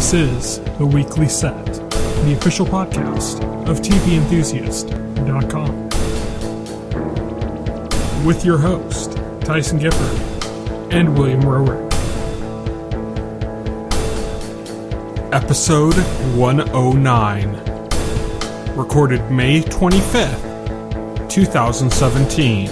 This is The Weekly Set, the official podcast of TVEnthusiast.com. With your host, Tyson Gifford and William Roerick. Episode 109. Recorded May 25th, 2017.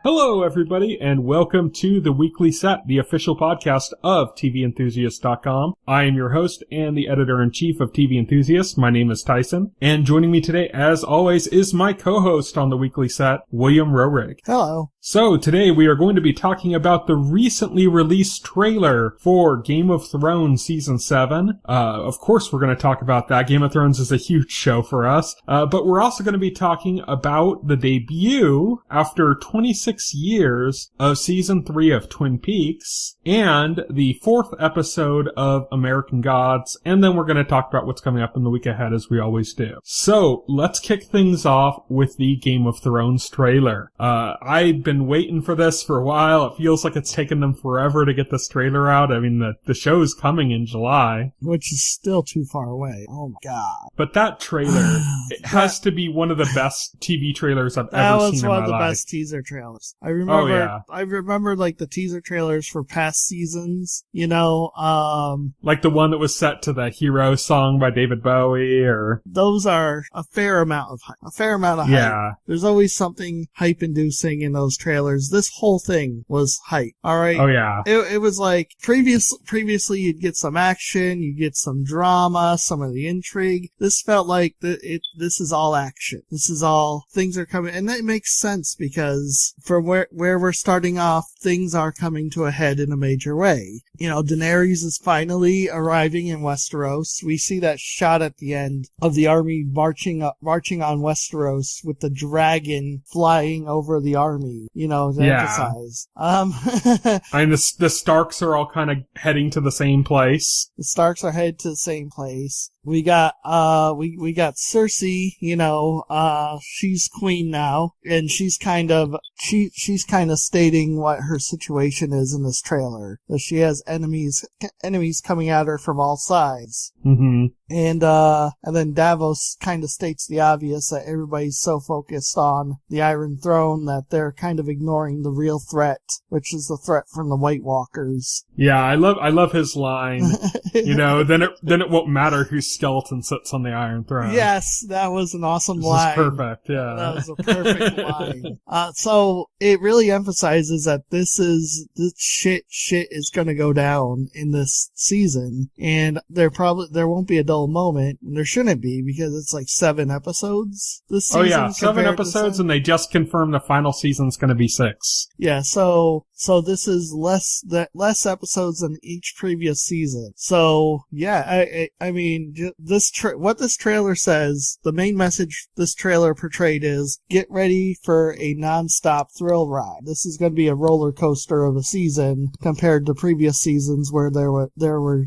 Hello, everybody, and welcome to The Weekly Set, the official podcast of TVEnthusiast.com. I am your host and the editor-in-chief of TV Enthusiast. My name is Tyson, and joining me today, as always, is my co-host on The Weekly Set, William Roerick. Hello. So, today we are going to be talking about the recently released trailer for Game of Thrones Season 7. Of course, we're going to talk about that. Game of Thrones is a huge show for us. But we're also going to be talking about the debut, after 26 years, of Season 3 of Twin Peaks, and the 4th episode of American Gods, and then we're going to talk about what's coming up in the week ahead, as we always do. So, let's kick things off with the Game of Thrones trailer. I've been waiting for this for a while. It feels like it's taken them forever to get this trailer out. I mean, the show is coming in July. Which is still too far away. Oh my god. But that trailer, it has to be one of the best TV trailers I've ever seen in my life. That was one of the best teaser trailers. I remember like the teaser trailers for past seasons, like the one that was set to the Hero song by David Bowie, or those are a fair amount of hype. Yeah. There's always something hype-inducing in those trailers. This whole thing was hype. All right. Oh yeah. It was like previously you'd get some action, you get some drama, some of the intrigue. This felt like this is all action. This is all things are coming, and that makes sense because from where we're starting off, things are coming to a head in a major way. Daenerys is finally arriving in Westeros. We see that shot at the end of the army marching on Westeros with the dragon flying over the army, to emphasize. I mean, the Starks are all kind of heading to the same place. The Starks are headed to the same place. We got Cersei, she's queen now, and she's kind of stating what her situation is in this trailer. That she has enemies coming at her from all sides. Mm-hmm. And then Davos kind of states the obvious that everybody's so focused on the Iron Throne that they're kind of ignoring the real threat, which is the threat from the White Walkers. Yeah, I love his line. Then it won't matter whose skeleton sits on the Iron Throne. Yes, that was an awesome line. This is perfect, yeah. That was a perfect line. So it really emphasizes that this shit is gonna go down in this season, and there won't be a dull moment, and there shouldn't be, because it's like 7 episodes this season. Oh yeah, 7 episodes, and they just confirmed the final season's gonna be 6. Yeah, so this is less episodes than each previous season. So yeah, I mean, what this trailer says, the main message this trailer portrayed is, get ready for a non-stop thrill ride. This is going to be a roller coaster of a season compared to previous seasons where there was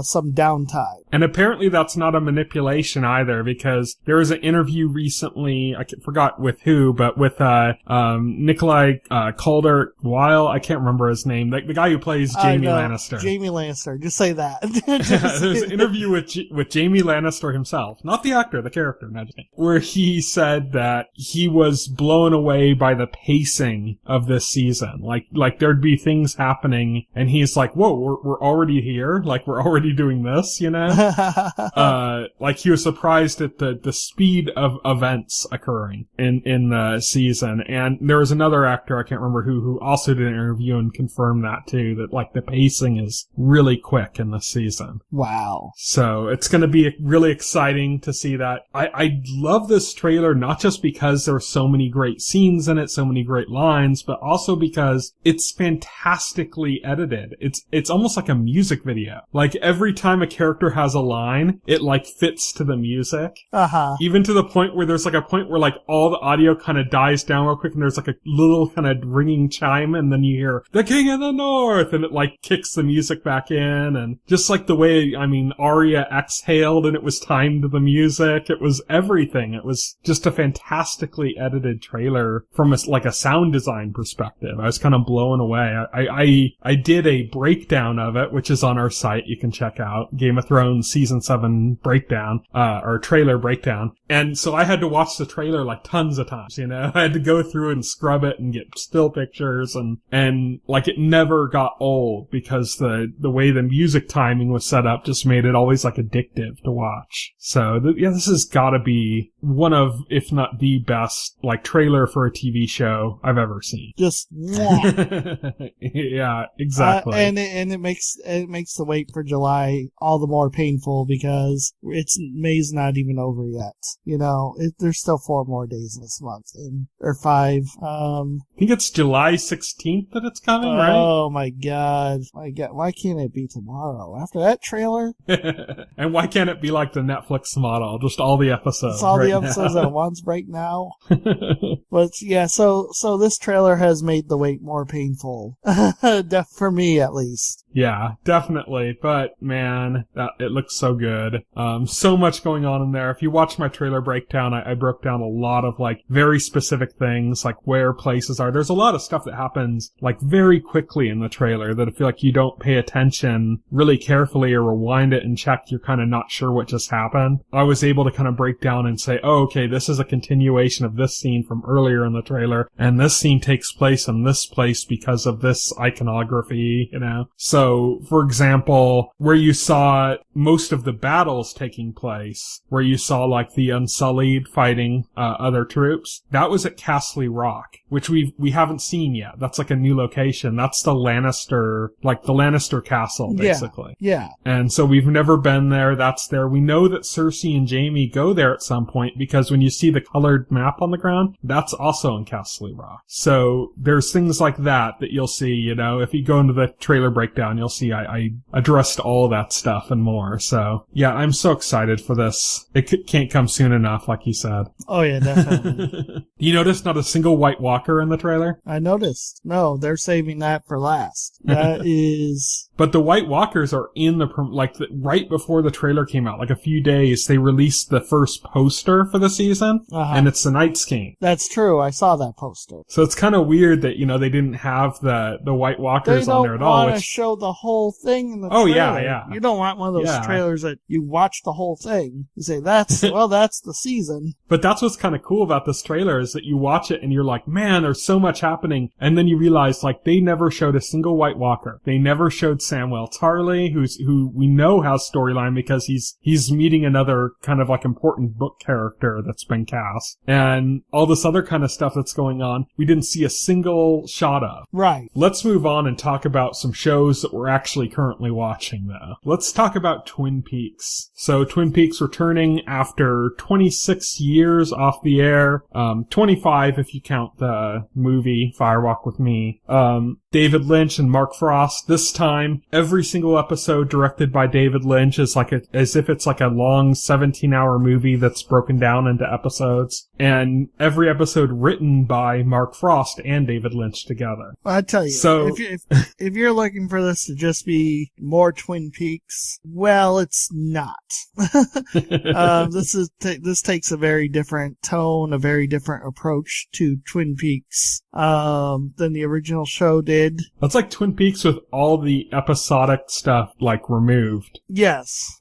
some downtime. And apparently that's not a manipulation either, because there was an interview recently, I forgot with who, but with Nikolai Calder-Weil, I can't remember his name, the guy who plays Jaime Lannister. Jaime Lannister, just say that. There's an interview with Jaime Lannister himself, not the actor, the character, where he said that he was blown away by the pacing of this season. Like there'd be things happening, and he's like, whoa, we're already here? Like, we're already doing this, like he was surprised at the speed of events occurring in the season. And there was another actor, I can't remember who also did an interview and confirmed that too, that like the pacing is really quick in this season. Wow. So it's going to be really exciting to see that. I love this trailer, not just because there's so many great scenes in it, so many great lines, but also because it's fantastically edited. It's almost like a music video. Like every time a character has a line, it like fits to the music. Uh-huh. Even to the point where there's like a point where like all the audio kind of dies down real quick and there's like a little kind of ringing chime in and then you hear the King of the North, and it like kicks the music back in, and just like the way, I mean, Arya exhaled and it was timed to the music. It was everything. It was just a fantastically edited trailer from a sound design perspective. I was kind of blown away. I did a breakdown of it, which is on our site. You can check out Game of Thrones Season 7 breakdown, or trailer breakdown. And so I had to watch the trailer like tons of times, you know? I had to go through and scrub it and get still pictures, and like it never got old because the way the music timing was set up just made it always like addictive to watch. So this has gotta be one of, if not the best, like trailer for a TV show I've ever seen. Just, yeah, exactly. And it makes the wait for July all the more painful because May's not even over yet. You know, there's still 4 more days this month, or 5. I think it's July 16th that it's coming, right? Oh my god. Why can't it be tomorrow? After that trailer? And why can't it be like the Netflix model? Just all the episodes. It's all the episodes at once right now. But yeah, so this trailer has made the wait more painful. For me, at least. Yeah, definitely. But man, it looks so good. So much going on in there. If you watch my trailer breakdown, I broke down a lot of like very specific things, like where places are. There's a lot of stuff that happens like very quickly in the trailer that I feel like you don't pay attention really carefully or rewind it and check, you're kind of not sure what just happened. I was able to kind of break down and say, oh, okay, this is a continuation of this scene from earlier in the trailer, and this scene takes place in this place because of this iconography, you know? So, for example, where you saw most of the battles taking place, where you saw like the Unsullied fighting other troops, that was at Castle Rock, which we haven't seen yet. That's like a new location. That's the Lannister castle, basically. Yeah. And so we've never been there. That's there. We know that Cersei and Jaime go there at some point because when you see the colored map on the ground, that's also in Castle Rock. So there's things like that you'll see, you know, if you go into the trailer breakdown, you'll see I addressed all that stuff and more. So yeah, I'm so excited for this. It can't come soon enough, like you said. Oh yeah, definitely. You notice not a single White Walker in the trailer? I noticed. No, they're saving that for last. That is... But the White Walkers are in right before the trailer came out, like a few days, they released the first poster for the season, and it's the Night's King. That's true. I saw that poster. So it's kind of weird that, you know, they didn't have the White Walkers on there at all. They don't want to show the whole thing in the trailer. Yeah. You don't want one of those trailers that you watch the whole thing. You say, that's the season. But that's what's kind of cool about this trailer is that you watch it and you're like, man, there's so much happening. And then you realize, like, they never showed a single White Walker. They never showed Samwell Tarly, who we know has storyline because he's meeting another kind of like important book character that's been cast. And all this other kind of stuff that's going on, we didn't see a single shot of. Right. Let's move on and talk about some shows that we're actually currently watching, though. Let's talk about Twin Peaks. So Twin Peaks returning after 26 years off the air, 25 if you count the movie Firewalk with Me. David Lynch and Mark Frost. This time, every single episode directed by David Lynch is as if it's like a long 17-hour movie that's broken down into episodes. And every episode written by Mark Frost and David Lynch together. Well, I tell you, so, if you're looking for this to just be more Twin Peaks, well, it's not. This takes a very different tone, a very different approach to Twin Peaks than the original show did. That's like Twin Peaks with all the episodic stuff like removed. Yes.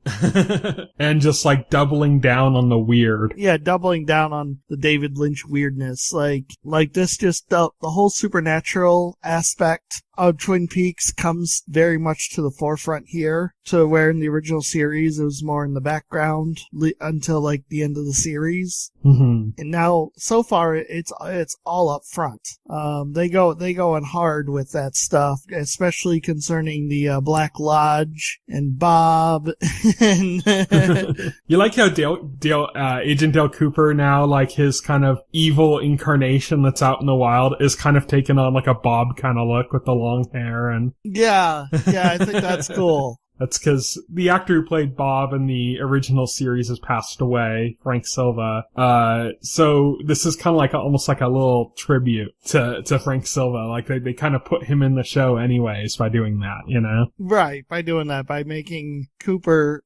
And just like doubling down on the weird. Yeah, doubling down on the David Lynch weirdness. Like this just the whole supernatural aspect of Twin Peaks comes very much to the forefront here, to where in the original series it was more in the background until like the end of the series. Mm-hmm. And now, so far, it's all up front. They go in hard with that stuff, especially concerning the Black Lodge and Bob. And you like how Agent Dale Cooper now, like his kind of evil incarnation that's out in the wild, is kind of taking on like a Bob kind of look with the long hair and yeah, I think that's cool. That's because the actor who played Bob in the original series has passed away, Frank Silva. So this is kind of like almost like a little tribute to Frank Silva. Like they kind of put him in the show anyways by doing that, you know? Right, by doing that, by making Cooper's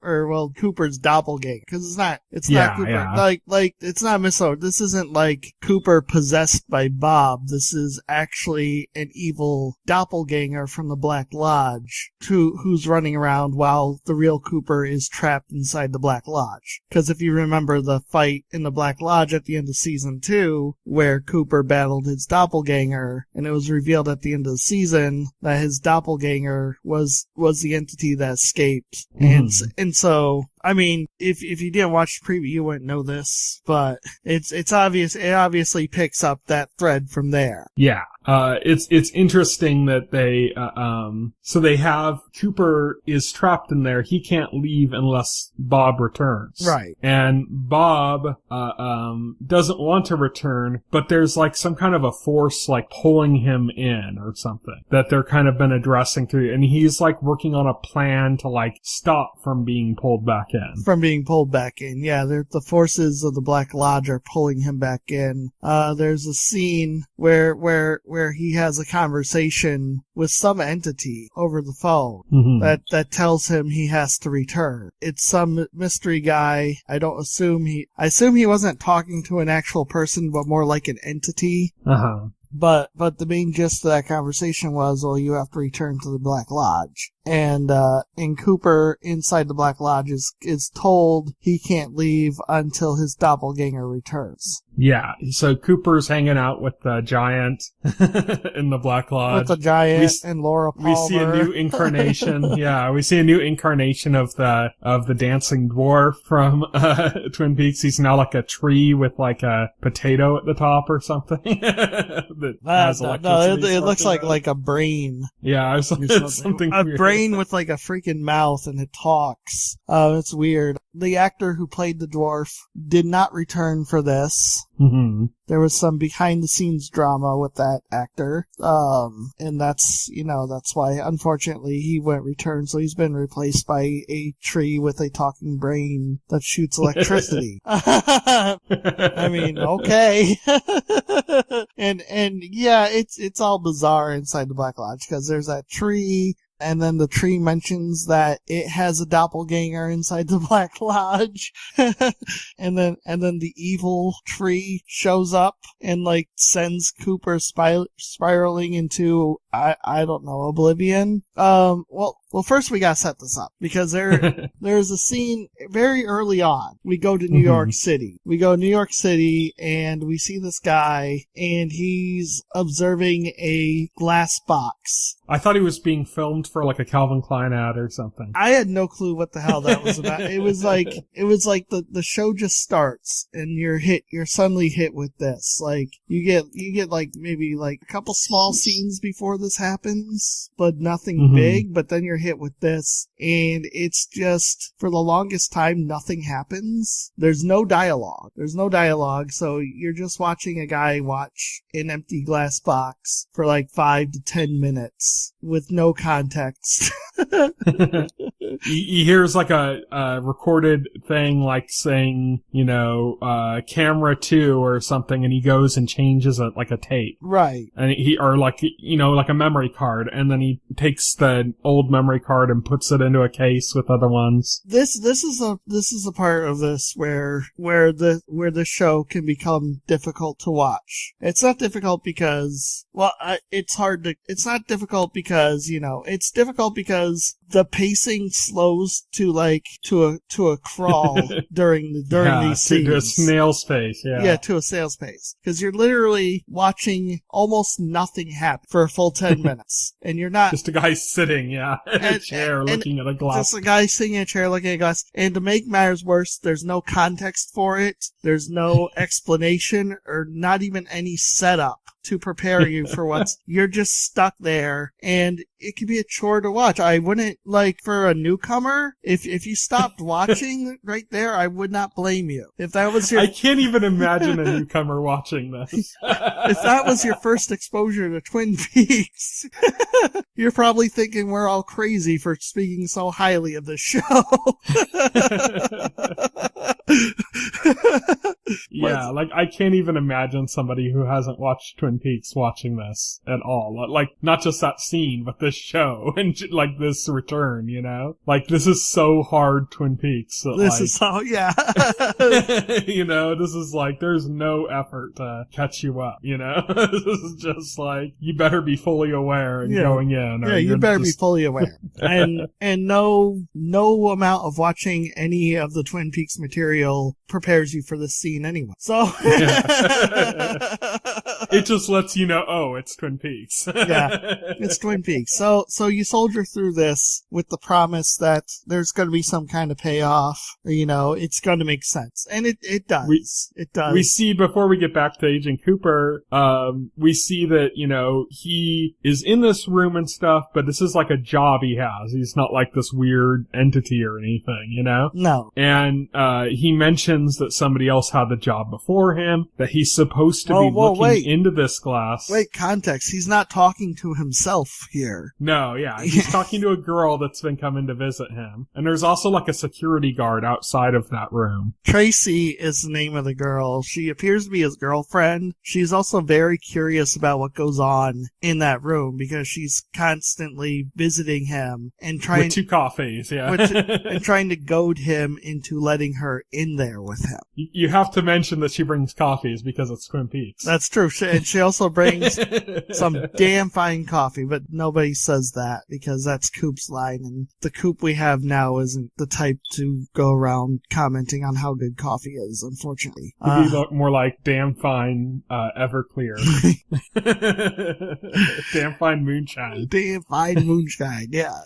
doppelganger. Because it's not Cooper. Yeah. Like, it's not misunderstood. This isn't like Cooper possessed by Bob. This is actually an evil doppelganger from the Black Lodge who's running around while the real Cooper is trapped inside the Black Lodge. Because if you remember the fight in the Black Lodge at the end of season 2, where Cooper battled his doppelganger, and it was revealed at the end of the season that his doppelganger was the entity that escaped. And so, I mean, if you didn't watch the preview, you wouldn't know this, but it's obvious. It obviously picks up that thread from there. Yeah. It's interesting that so they have Cooper is trapped in there. He can't leave unless Bob returns. Right. And Bob, doesn't want to return, but there's like some kind of a force like pulling him in or something that they're kind of been addressing through. And he's like working on a plan to like stop from being pulled back in. From being pulled back in. Yeah, the forces of the Black Lodge are pulling him back in. There's a scene where he has a conversation with some entity over the phone that tells him he has to return. It's some mystery guy. I assume he wasn't talking to an actual person, but more like an entity. But the main gist of that conversation was, well, you have to return to the Black Lodge. And Cooper inside the Black Lodge is told he can't leave until his doppelganger returns. Yeah, so Cooper's hanging out with the giant in the Black Lodge. With the giant and Laura Palmer. We see a new incarnation. Yeah, we see a new incarnation of the dancing dwarf from Twin Peaks. He's now like a tree with like a potato at the top or something. It looks like a brain. Yeah, it's something a weird. Brain with like a freaking mouth and it talks. It's weird. The actor who played the dwarf did not return for this. There was some behind the scenes drama with that actor. And that's why unfortunately he won't return. So he's been replaced by a tree with a talking brain that shoots electricity. I mean, okay. and yeah, it's all bizarre inside the Black Lodge because there's that tree. And then the tree mentions that it has a doppelganger inside the Black Lodge. and then the evil tree shows up and like sends Cooper spiraling into, I don't know, oblivion. Well, first we gotta set this up because there's a scene very early on. We go to New York City. We go to New York City and we see this guy and he's observing a glass box. I thought he was being filmed for like a Calvin Klein ad or something. I had no clue what the hell that was about. It was like the show just starts and you're suddenly hit with this. Like you get like maybe like a couple small scenes before this happens, but nothing big, but then you're hit with this and it's just for the longest time nothing happens. There's no dialogue, so you're just watching a guy watch an empty glass box for like 5 to 10 minutes with no context. He hears like a recorded thing like saying, camera 2 or something, and he goes and changes it like a tape. Right. And like a memory card, and then he takes the old memory card and puts it into a case with other ones. This is a part of this where the show can become difficult to watch. It's not difficult because it's not difficult because it's difficult because the pacing slows to a crawl during these scenes. To a snail's pace, yeah. Yeah, to a snail's pace. Because you're literally watching almost nothing happen for a full 10 minutes. And you're not... Just a guy sitting, in a chair looking at a glass. Just a guy sitting in a chair looking at a glass. And to make matters worse, there's no context for it. There's no explanation or not even any setup to prepare you for you're just stuck there, and it can be a chore to watch. I wouldn't, like, for a newcomer, if you stopped watching right there, I would not blame you. If that was I can't even imagine a newcomer watching this. If that was your first exposure to Twin Peaks, you're probably thinking we're all crazy for speaking so highly of this show. Yeah, like, I can't even imagine somebody who hasn't watched Twin Peaks watching this at all. Like, not just that scene, but this show, and, like, this return, you know? Like, this is so hard Twin Peaks. That, this like, is so, yeah. you know, this is like, there's no effort to catch you up, you know? This is just like, you better be fully aware and going in. Yeah, you better be fully aware. And no amount of watching any of the Twin Peaks material prepares you for this scene anyway. So it just lets you know, oh, it's Twin Peaks. Yeah, it's Twin Peaks. So you soldier through this with the promise that there's going to be some kind of payoff. You know, it's going to make sense, and it does. It does. We see, before we get back to Agent Cooper, we see that, you know, he is in this room and stuff, but this is like a job he has. He's not like this weird entity or anything, you know? No. And he mentions that somebody else had the job before him, that he's supposed to be looking into this glass. Wait, context. He's not talking to himself here. No, yeah. He's talking to a girl that's been coming to visit him. And there's also like a security guard outside of that room. Tracy is the name of the girl. She appears to be his girlfriend. She's also very curious about what goes on in that room because she's constantly visiting him and trying with 2 coffees, yeah. and trying to goad him into letting her in there with him. You have to mention that she brings coffees because it's Twin Peaks. That's true. And she also brings some damn fine coffee, but nobody says that because that's Coop's line, and the Coop we have now isn't the type to go around commenting on how good coffee is, unfortunately. It'd be more like damn fine Everclear. Damn fine moonshine. Damn fine moonshine, yeah.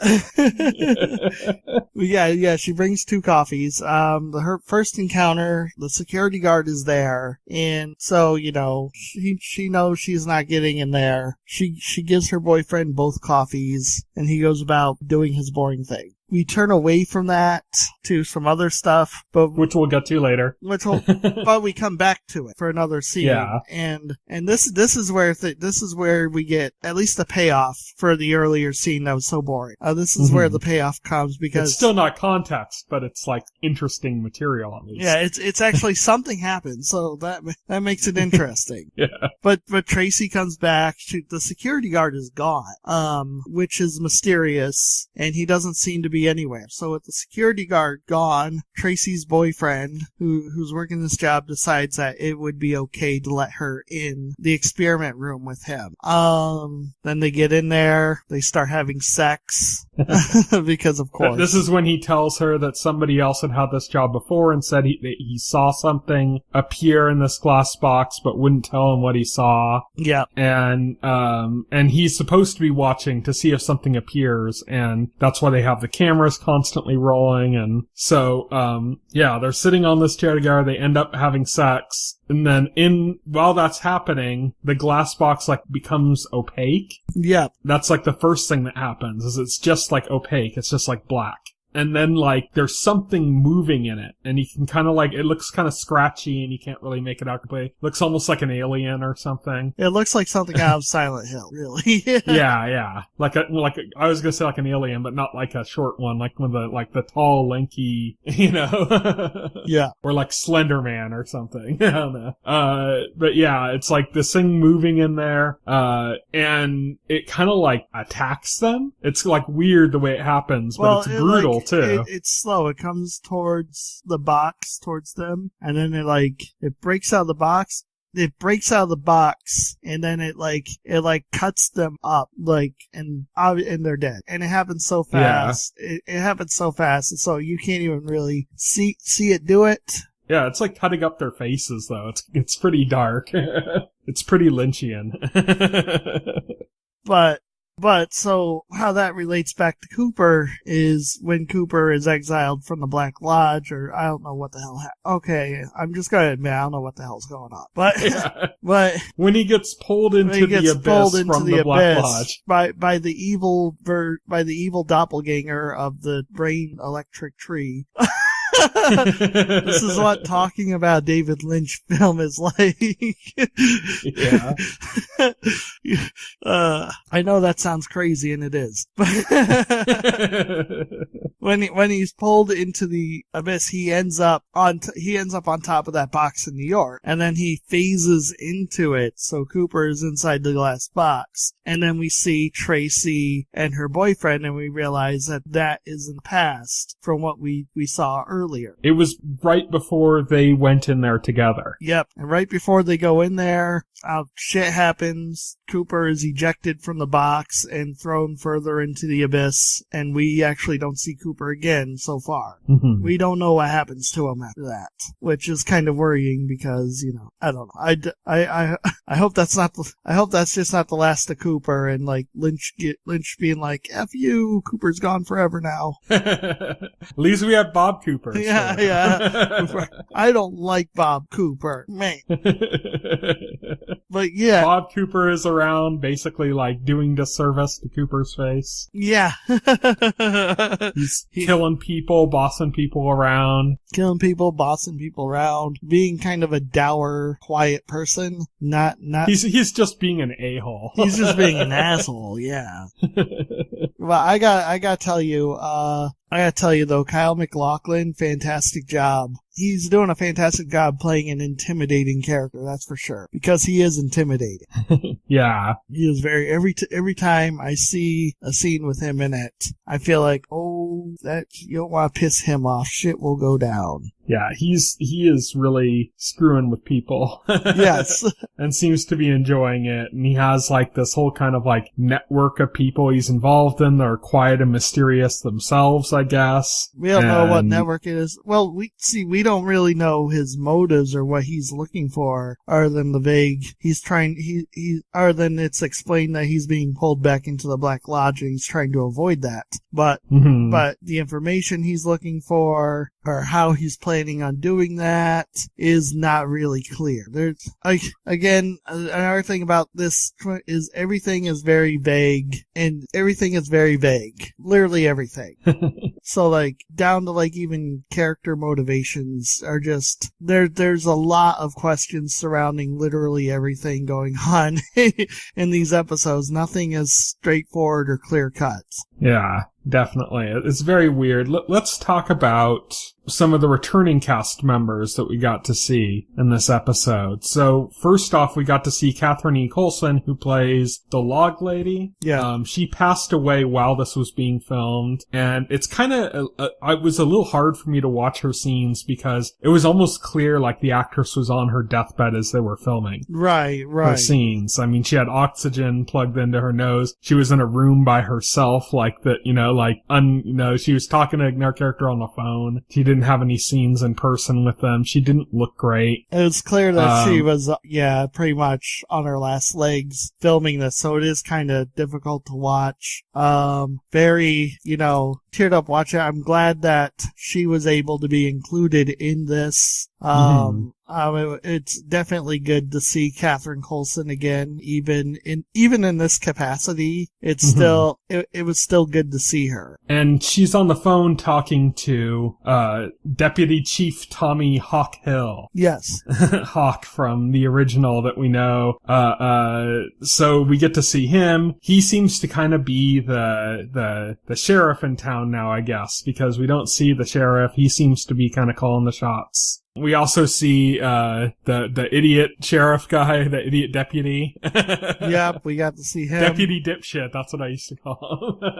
Yeah, she brings 2 coffees. Her first encounter, the security guard is there, and so, you know, she knows she's not getting in there. She gives her boyfriend both coffees, and he goes about doing his boring thing. We turn away from that to some other stuff, which we'll get to later. But we come back to it for another scene. Yeah. And this is where we get at least the payoff for the earlier scene that was so boring. This is where the payoff comes because it's still not context, but it's like interesting material at least. Yeah, it's actually something happens, so that makes it interesting. Yeah. But Tracy comes back. The security guard is gone, which is mysterious, and he doesn't seem to be anywhere. So with the security guard gone, Tracy's boyfriend, who's working this job, decides that it would be okay to let her in the experiment room with him. Then they get in there, they start having sex, because of course. This is when he tells her that somebody else had this job before and said he saw something appear in this glass box, but wouldn't tell him what he saw. Yeah. And he's supposed to be watching to see if something appears, and that's why they have the cameras constantly rolling. And so, they're sitting on this chair together, they end up having sex, and then while that's happening, the glass box like becomes opaque. Yeah. That's like the first thing that happens, is it's just like opaque, it's just like black. And then, like, there's something moving in it, and you can kind of, like, it looks kind of scratchy, and you can't really make it out completely. Looks almost like an alien or something. It looks like something out of Silent Hill, really. Yeah. I was gonna say like an alien, but not like a short one, like one of the tall, lanky, you know? Yeah. Or like Slender Man or something. I don't know. But yeah, it's like this thing moving in there, and it kind of, like, attacks them. It's, like, weird the way it happens, but it's brutal. It's slow. It comes towards the box, towards them, and then it breaks out of the box. It breaks out of the box, and then it cuts them up, and they're dead. And it happens so fast. Yeah. It happens so fast, and so you can't even really see it do it. Yeah, it's like cutting up their faces, though. It's pretty dark. It's pretty Lynchian. But But so how that relates back to Cooper is when Cooper is exiled from the Black Lodge, or I don't know what the hell. Okay, I'm just gonna admit I don't know what the hell's going on. But but when he gets pulled into the abyss from the Black Lodge by the evil doppelganger of the brain electric tree. This is what talking about David Lynch film is like. Yeah. I know that sounds crazy, and it is. But when he's pulled into the abyss, he ends up on top of that box in New York, and then he phases into it. So Cooper is inside the glass box, and then we see Tracy and her boyfriend, and we realize that is in the past from what we saw earlier. It was right before they went in there together. Yep. And right before they go in there, shit happens. Cooper is ejected from the box and thrown further into the abyss, and we actually don't see Cooper again so far. Mm-hmm. We don't know what happens to him after that, which is kind of worrying because, I don't know. I hope that's just not the last of Cooper, and like Lynch being like, F you, Cooper's gone forever now. At least we have Bob Cooper. Yeah. I don't like Bob Cooper, man. But yeah, Bob Cooper is around, basically like doing disservice to Cooper's face. Yeah. He's killing people, bossing people around, being kind of a dour, quiet person. Not. He's just being an a-hole. He's just being an asshole. Yeah. Well, I gotta tell you though, Kyle MacLachlan, fantastic job. He's doing a fantastic job playing an intimidating character, that's for sure. Because he is intimidating. Yeah. He is every time I see a scene with him in it, I feel like, you don't want to piss him off. Shit will go down. Yeah, he is really screwing with people. Yes. And seems to be enjoying it. And he has like this whole kind of like network of people he's involved in that are quiet and mysterious themselves, I guess. We don't know what network it is. Well, we don't really know his motives or what he's looking for, other than the vague. Other than it's explained that he's being pulled back into the Black Lodge and he's trying to avoid that. But the information he's looking for, or how he's planning on doing that, is not really clear. Another thing about this is everything is very vague, and everything is very vague. Literally everything. So like, down to like even character motivations are just, there's a lot of questions surrounding literally everything going on in these episodes. Nothing is straightforward or clear cut. Yeah. Definitely. It's very weird. Let's talk about some of the returning cast members that we got to see in this episode. So first off, we got to see Catherine E. Coulson, who plays the log lady. Yeah. She passed away while this was being filmed, and it's kind of, it was a little hard for me to watch her scenes because it was almost clear like the actress was on her deathbed as they were filming. Right. Her scenes. I mean, she had oxygen plugged into her nose. She was in a room by herself, like that, she was talking to our character on the phone. She didn't have any scenes in person with them. She didn't look great. It was clear that she was, pretty much on her last legs filming this, so it is kind of difficult to watch. Very, teared up watching. I'm glad that she was able to be included in this. It's definitely good to see Catherine Coulson again, even in this capacity. It's still, it was still good to see her. And she's on the phone talking to, Deputy Chief Tommy Hawk Hill. Yes. Hawk from the original that we know. So we get to see him. He seems to kind of be the sheriff in town now, I guess, because we don't see the sheriff. He seems to be kind of calling the shots. We also see, the idiot sheriff guy, the idiot deputy. Yep, we got to see him. Deputy dipshit, that's what I used to call him.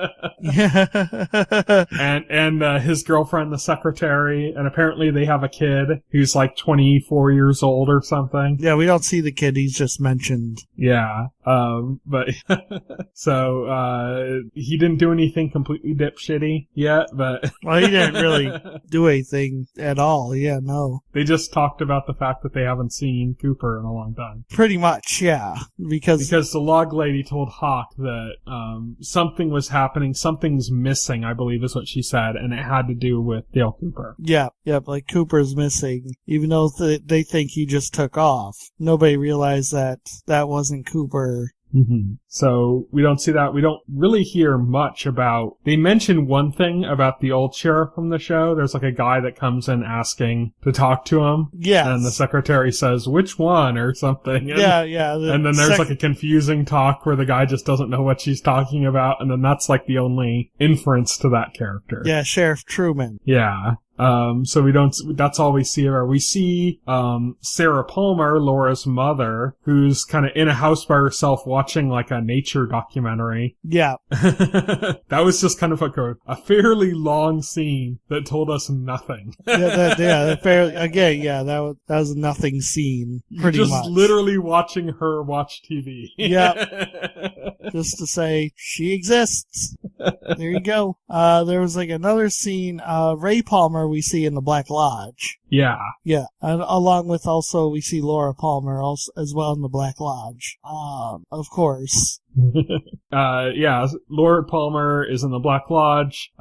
Yeah. And his girlfriend, the secretary, and apparently they have a kid who's like 24 years old or something. Yeah, we don't see the kid, he's just mentioned. Yeah. But, so, he didn't do anything completely dipshitty yet, but. Well, he didn't really do anything at all. Yeah, no. They just talked about the fact that they haven't seen Cooper in a long time. Pretty much, yeah. Because the log lady told Hawk that something was happening, something's missing, I believe is what she said, and it had to do with Dale Cooper. Yeah, like Cooper's missing, even though they think he just took off. Nobody realized that wasn't Cooper. Mm-hmm. So we don't see that. We don't really hear much about. They mention one thing about the old sheriff from the show. There's like a guy that comes in asking to talk to him. Yes. And the secretary says, "Which one?" or something. And, yeah. And then there's like a confusing talk where the guy just doesn't know what she's talking about. And then that's like the only inference to that character. Yeah, Sheriff Truman. Yeah. So that's all we see of her. We see, Sarah Palmer, Laura's mother, who's kind of in a house by herself watching like a nature documentary. Yeah. That was just kind of like a fairly long scene that told us nothing. That was a nothing scene, pretty much. Just literally watching her watch TV. Yeah. Just to say, she exists. There you go. There was like another scene, Ray Palmer we see in the Black Lodge. Yeah. Yeah. And along with also we see Laura Palmer also as well in the Black Lodge. Of course. Yeah, Laura Palmer is in the Black Lodge.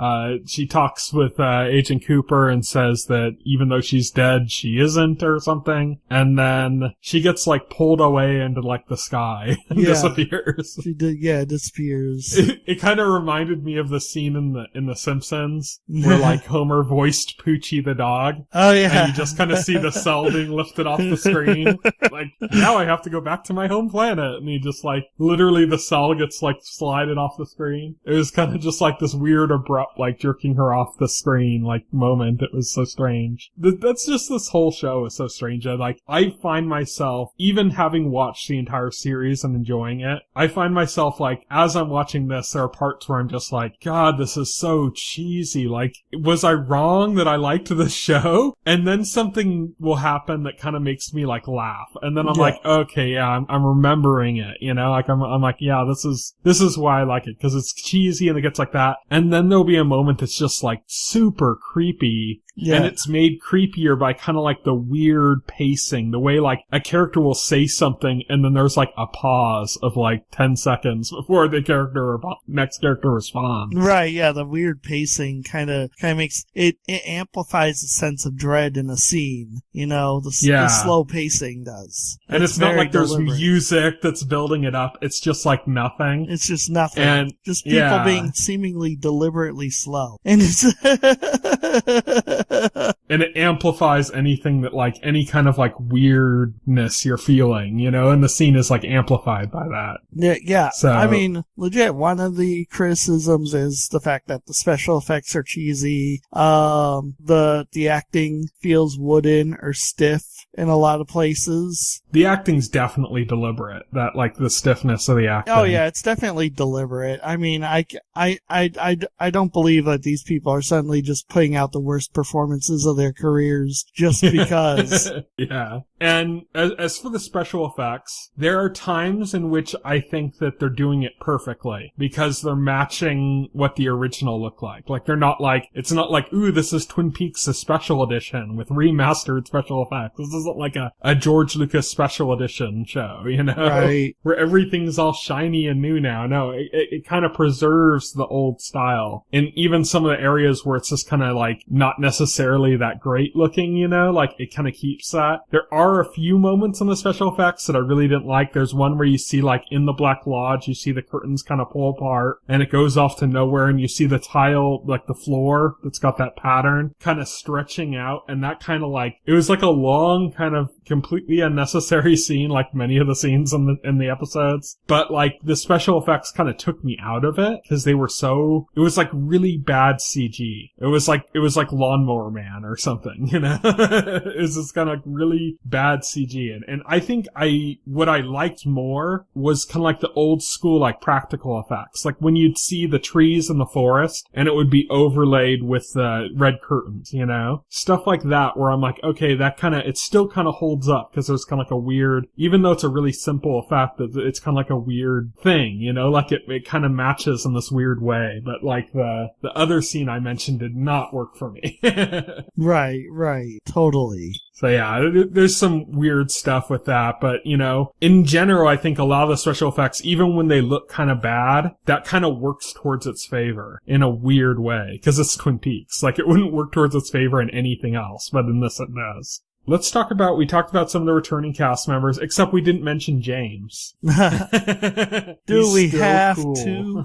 She talks with Agent Cooper and says that even though she's dead, she isn't or something. And then she gets like pulled away into like the sky and disappears. She disappears. It kind of reminded me of the scene in the Simpsons where like Homer voiced Poochie the dog. Oh yeah. And you just kind of see the cell being lifted off the screen. Like, now I have to go back to my home planet. And he just like, literally the cell gets like slided off the screen. It was kind of just like this weird abrupt like jerking her off the screen like moment. It was so strange. That's just, this whole show is so strange. I find myself, even having watched the entire series and enjoying it, I find myself like, as I'm watching this, there are parts where I'm just like, God, this is so cheesy. Like, was I wrong that I liked this show? And then something will happen that kind of makes me like laugh. And then I'm like, okay, yeah, I'm remembering it, you know? Like, I'm like, yeah, this is why I like it, because it's cheesy and it gets like that. And then there'll be a moment that's just like super creepy. Yeah. And it's made creepier by kind of like the weird pacing, the way like a character will say something and then there's like a pause of like 10 seconds before the next character responds. Right, yeah, the weird pacing kind of makes it amplifies the sense of dread in a scene, you know, the slow pacing does. And it's not like there's music that's building it up, it's just like nothing. It's just nothing. And just people being seemingly deliberately slow. And it's and it amplifies anything that like any kind of like weirdness you're feeling, you know, and the scene is like amplified by that. Yeah. So, I mean, legit, one of the criticisms is the fact that the special effects are cheesy. The acting feels wooden or stiff in a lot of places. The acting's definitely deliberate. That like the stiffness of the acting. Oh yeah, it's definitely deliberate. I mean, I don't believe that these people are suddenly just putting out the worst performances of their careers just because. Yeah. And as for the special effects, there are times in which I think that they're doing it perfectly because they're matching what the original looked like. Like they're not like, it's not like, ooh, this is Twin Peaks' a special edition with remastered special effects. This isn't like a George Lucas special edition show, you know? Right. Where everything's all shiny and new now. No, it kind of preserves the old style. And even some of the areas where it's just kind of like not necessarily that great looking, you know? Like it kind of keeps that. There are a few moments in the special effects that I really didn't like. There's one where you see like in the Black Lodge, you see the curtains kind of pull apart and it goes off to nowhere and you see the tile, like the floor that's got that pattern kind of stretching out, and that kind of like, it was like a long kind of completely unnecessary scene like many of the scenes in the episodes. But like the special effects kind of took me out of it because they were so, it was like really bad CG. It was like Lawnmower Man or something, you know? It was just kind of really bad CG. And I think what I liked more was kind of like the old school like practical effects. Like when you'd see the trees in the forest and it would be overlaid with the red curtains, you know? Stuff like that where I'm like, okay, that kind of, it still kind of holds up because there's kind of like a weird, even though it's a really simple effect, it's kind of like a weird thing, you know? Like it kind of matches in this weird way. But like the other scene I mentioned did not work for me. Right, totally. So yeah, there's some weird stuff with that, but in general, I think a lot of the special effects, even when they look kind of bad, that kind of works towards its favor in a weird way, because it's Twin Peaks. Like, it wouldn't work towards its favor in anything else, but in this it does. We talked about some of the returning cast members, except we didn't mention James. Do we have to?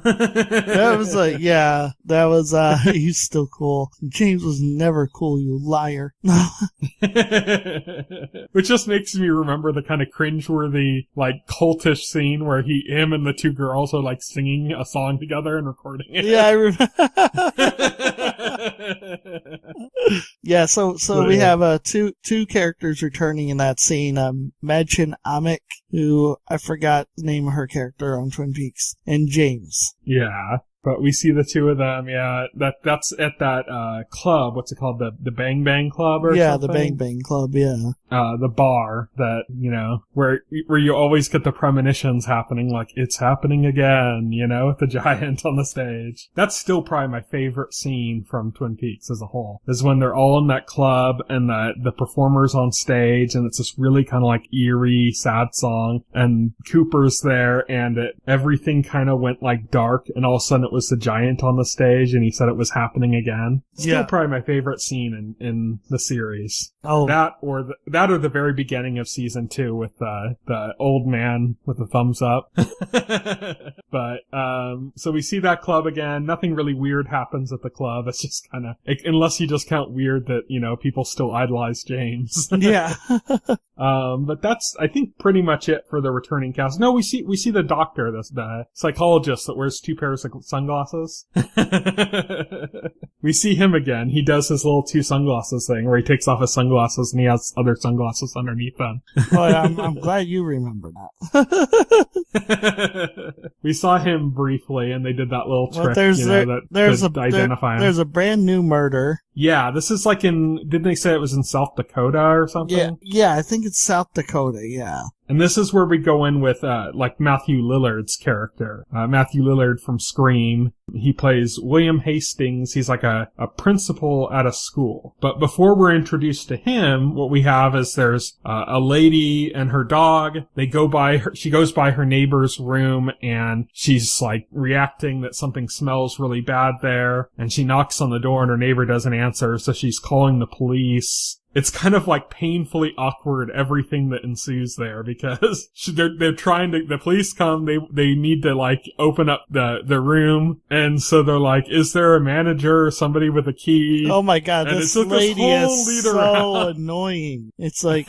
He's still cool. James was never cool, you liar. Which just makes me remember the kind of cringeworthy, like, cultish scene where him and the two girls are, like, singing a song together and recording it. Yeah, I remember. Yeah, so we have two characters returning in that scene. Mädchen Amick, who I forgot the name of her character on Twin Peaks, and James. Yeah. But we see the two of them, yeah. That's at that club. What's it called? The Bang Bang Club or something? Yeah, the Bang Bang Club, yeah. The bar that, where you always get the premonitions happening, like, it's happening again, with the giant on the stage. That's still probably my favorite scene from Twin Peaks as a whole, is when they're all in that club and the performers on stage, and it's this really kind of like eerie, sad song, and Cooper's there, and everything kind of went like dark, and all of a sudden it was the giant on the stage, and he said it was happening again. Still probably my favorite scene in the series. Oh. That or the very beginning of season 2 with the old man with the thumbs up. But so we see that club again. Nothing really weird happens at the club. It's just kind of, unless you just count weird that people still idolize James. Yeah. But that's, I think, pretty much it for the returning cast. No, we see the doctor, the psychologist that wears 2 pairs of sunglasses. We see him again. He does his little 2 sunglasses thing where he takes off his sunglasses and he has other sunglasses underneath them. Well, I'm glad you remember that. We saw him briefly, and they did that little trick, to identify him. There's a brand new murder. Yeah, this is like didn't they say it was in South Dakota or something? Yeah, I think it's South Dakota, yeah. And this is where we go in with, like Matthew Lillard's character. Matthew Lillard from Scream. He plays William Hastings. He's like a principal at a school. But before we're introduced to him, what we have is there's a lady and her dog. She goes by her neighbor's room, and she's like reacting that something smells really bad there. And she knocks on the door and her neighbor doesn't answer, so she's calling the police. It's kind of like painfully awkward, everything that ensues there, because they're trying to, the police come, they need to like open up the room, and so they're like, is there a manager or somebody with a key? Oh my god, this lady is so annoying. It's like,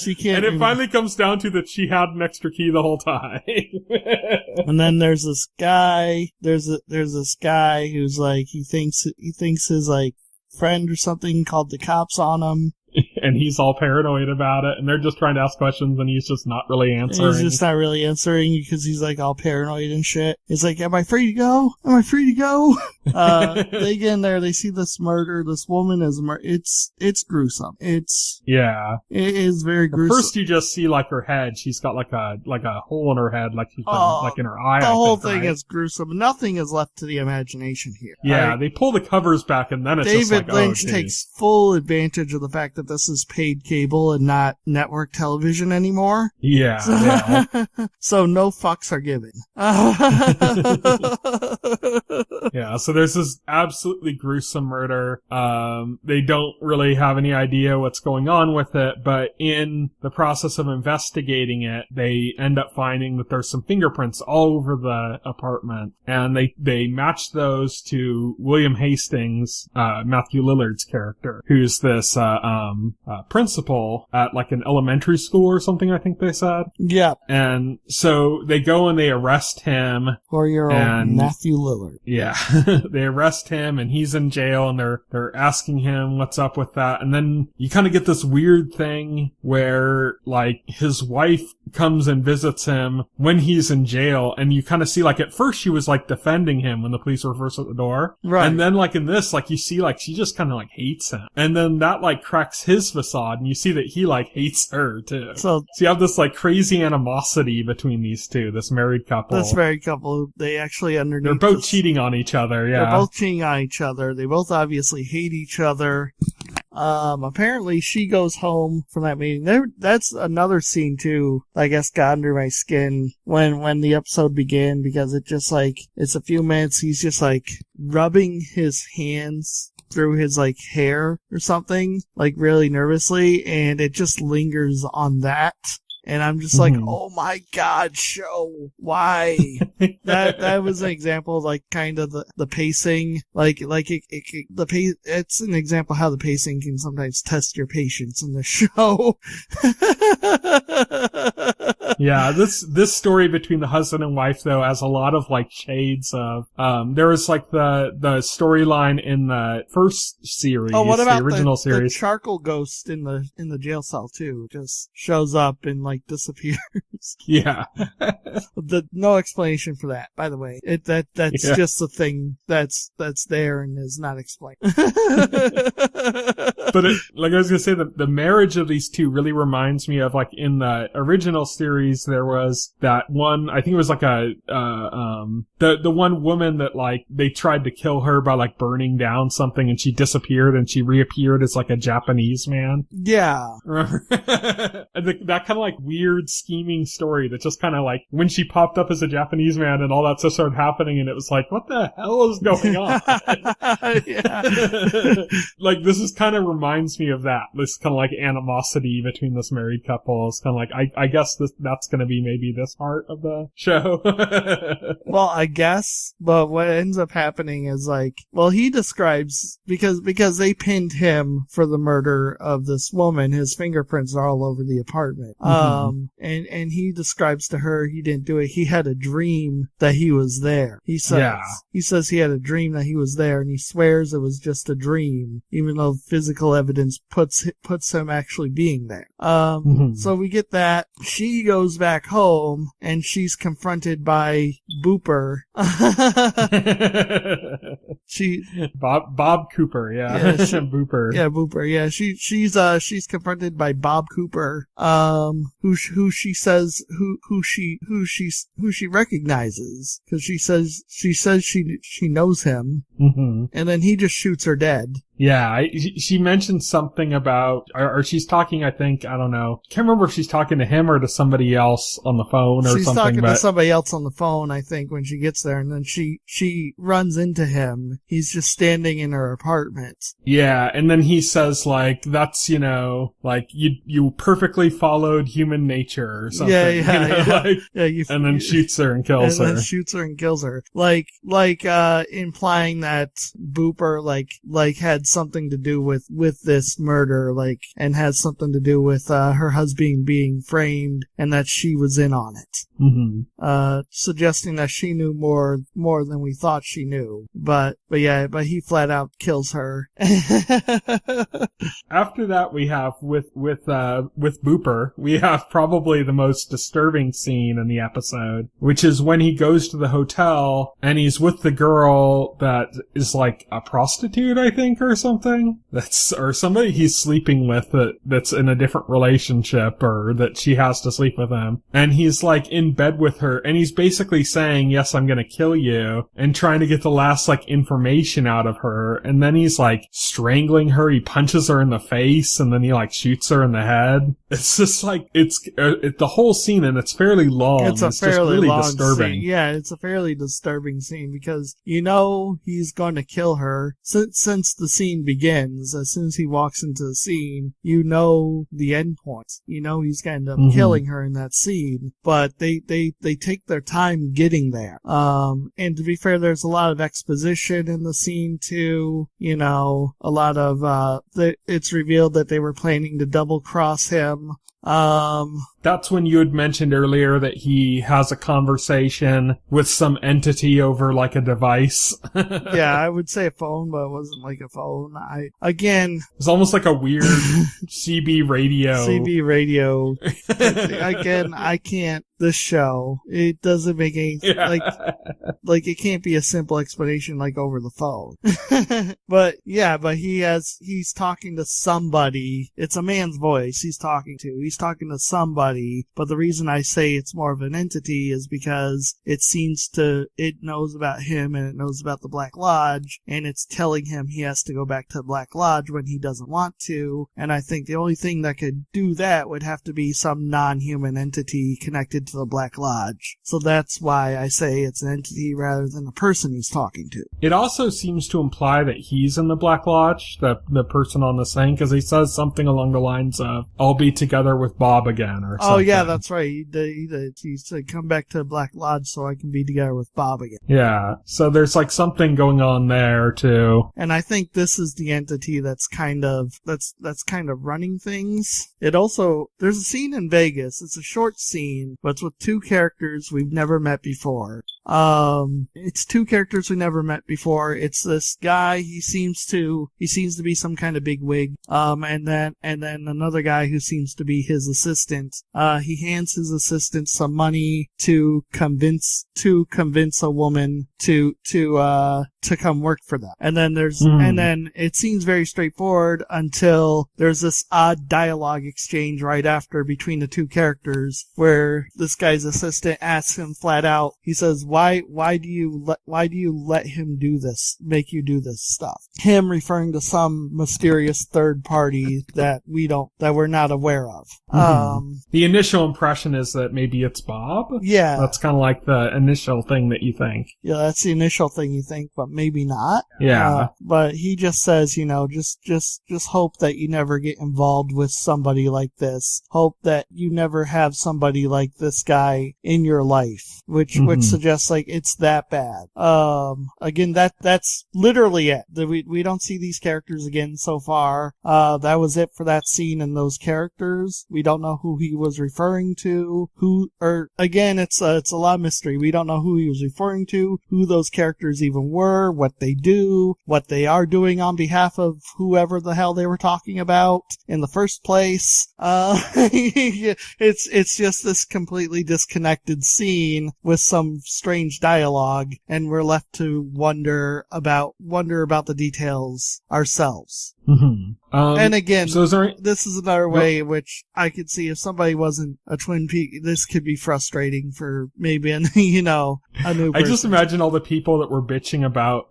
she can't. And it finally comes down to that she had an extra key the whole time. And then there's this guy, there's this guy who's like, he thinks his like, friend or something called the cops on him. And he's all paranoid about it, and they're just trying to ask questions, and he's just not really answering. He's just not really answering because he's like all paranoid and shit. He's like, am I free to go? Am I free to go? They get in there, they see this murder. This woman is it's gruesome. It is very gruesome. First you just see like her head. She's got like a hole in her head, like she's been, like in her eye. The whole thing is gruesome. Nothing is left to the imagination here. Yeah, they pull the covers back, and then it's just like, David Lynch takes full advantage of the fact that this is paid cable and not network television anymore. Yeah. So no fucks are given. Yeah, so there's this absolutely gruesome murder. They don't really have any idea what's going on with it, but in the process of investigating it, they end up finding that there's some fingerprints all over the apartment, and they match those to William Hastings, Matthew Lillard's character, who's this principal at like an elementary school or something, I think they said. Yeah. And so they go and they arrest him. 4-year-old Matthew Lillard. Yeah. They arrest him, and he's in jail, and they're asking him what's up with that. And then you kind of get this weird thing where like his wife comes and visits him when he's in jail, and you kind of see, like, at first she was, like, defending him when the police were first at the door. Right. And then, like, in this, like, you see, like, she just kind of, like, hates him. And then that, like, cracks his facade, and you see that he, like, hates her, too. So you have this, like, crazy animosity between these two, this married couple. This married couple, they actually underneath... They're both cheating on each other, yeah. They're both cheating on each other. They both obviously hate each other. Apparently she goes home from that meeting. That's another scene too, I guess, got under my skin when the episode began, because it just, like, it's a few minutes, he's just, like, rubbing his hands through his, like, hair or something, like, really nervously, and it just lingers on that. And I'm just like, oh my God, show, why? that was an example of, like, kind of the pacing, it's an example how the pacing can sometimes test your patience in the show. Yeah, this story between the husband and wife, though, has a lot of, like, shades of, there was, like, the storyline in the first series, what about the original series. The charcoal ghost in the jail cell, too, just shows up and, like, disappears. Yeah. No explanation for that, by the way. That's just a thing that's there and is not explained. But like I was gonna say, the marriage of these two really reminds me of, like, in the original series, there was that one, I think it was like the one woman that, like, they tried to kill her by, like, burning down something, and she disappeared and she reappeared as, like, a Japanese man. Yeah. Remember? And that kind of, like, weird scheming story that just kind of, like, when she popped up as a Japanese man and all that stuff started happening, and it was like, what the hell is going on? Like, this is kind of reminds me of that. This kind of, like, animosity between this married couple. It's kind of like, I guess that's going to be maybe this part of the show. Well, I guess, but what ends up happening is, like, well, he describes, because they pinned him for the murder of this woman, his fingerprints are all over the apartment. And he describes to her he didn't do it. He had a dream that he was there. He says he had a dream that he was there, and he swears it was just a dream, even though physical evidence puts him actually being there. So we get that. She goes back home, and she's confronted by Booper. Bob Cooper, yeah. Booper. Yeah, Booper, yeah. She's confronted by Bob Cooper, who she says who she recognizes, because she says she knows him, and then he just shoots her dead. Yeah, she mentioned something about, or she's talking, I think, I don't know. Can't remember if she's talking to him or to somebody else on the phone or something. She's talking to somebody else on the phone, I think, when she gets there, and then she runs into him. He's just standing in her apartment. Yeah, and then he says, like, that's, you know, like, you perfectly followed human nature or something. And then shoots her and kills her. And then shoots her and kills her. Like, implying that Booper, like, had something to do with this murder, like, and has something to do with her husband being framed, and that she was in on it. Suggesting that she knew more than we thought she knew. But he flat out kills her. After that, we have with Booper, we have probably the most disturbing scene in the episode, which is when he goes to the hotel and he's with the girl that is, like, a prostitute, I think, or something. Or somebody he's sleeping with that's in a different relationship, or that she has to sleep with him. And he's, like, in bed with her, and he's basically saying, yes, I'm gonna kill you, and trying to get the last, like, information out of her. And then he's, like, strangling her. He punches her in the face, and then he, like, shoots her in the head. It's just, like, it's the whole scene, and it's fairly long. It's fairly just really long disturbing. Scene. Yeah, it's a fairly disturbing scene, because you know he's going to kill her since the scene begins. As soon as he walks into the scene, you know the end point. You know he's going to end up killing her in that scene, but they take their time getting there. And to be fair, there's a lot of exposition in the scene too. You know, a lot of it's revealed that they were planning to double cross him. That's when you had mentioned earlier that he has a conversation with some entity over like a device. Yeah, I would say a phone, but it wasn't like a phone. It's almost like a weird CB radio. CB radio. Again, I can't. This show, it doesn't make any like it can't be a simple explanation like over the phone. But he's talking to somebody. It's a man's voice he's talking to. He's talking to somebody, but the reason I say it's more of an entity is because it knows about him and it knows about the Black Lodge, and it's telling him he has to go back to the Black Lodge when he doesn't want to. And I think the only thing that could do that would have to be some non-human entity connected to the Black Lodge. So that's why I say it's an entity rather than a person he's talking to. It also seems to imply that he's in the Black Lodge, the person on the thing, because he says something along the lines of, I'll be together with Bob again, or something. Oh yeah, that's right. He said, come back to the Black Lodge so I can be together with Bob again. Yeah, so there's like something going on there too. And I think this is the entity that's kind of running things. It also, there's a scene in Vegas. It's a short scene, but it's with two characters we've never met before. It's two characters we never met before. It's this guy, he seems to be some kind of big wig. And then another guy who seems to be his assistant. He hands his assistant some money to convince a woman to come work for them. And then it seems very straightforward until there's this odd dialogue exchange right after between the two characters where this guy's assistant asks him flat out, he says, why do you let him make you do this stuff? Him referring to some mysterious third party that we're not aware of. The initial impression is that maybe it's Bob? Yeah. That's kind of like the initial thing that you think. Yeah, that's the initial thing you think, but maybe not. Yeah. But he just says, just hope that you never get involved with somebody like this. Hope that you never have somebody like this guy in your life, which suggests like it's that bad. Again, that's literally it. We don't see these characters again so far. That was it for that scene and those characters. We don't know who he was referring to, it's a lot of mystery. We don't know who he was referring to, who those characters even were, what they do, what they are doing on behalf of whoever the hell they were talking about in the first place. It's just this completely disconnected scene with some strange dialogue, and we're left to wonder about the details ourselves. And again, this is another way in which I could see if somebody wasn't a Twin Peaks, this could be frustrating for maybe a new person. I just imagine all the people that were bitching about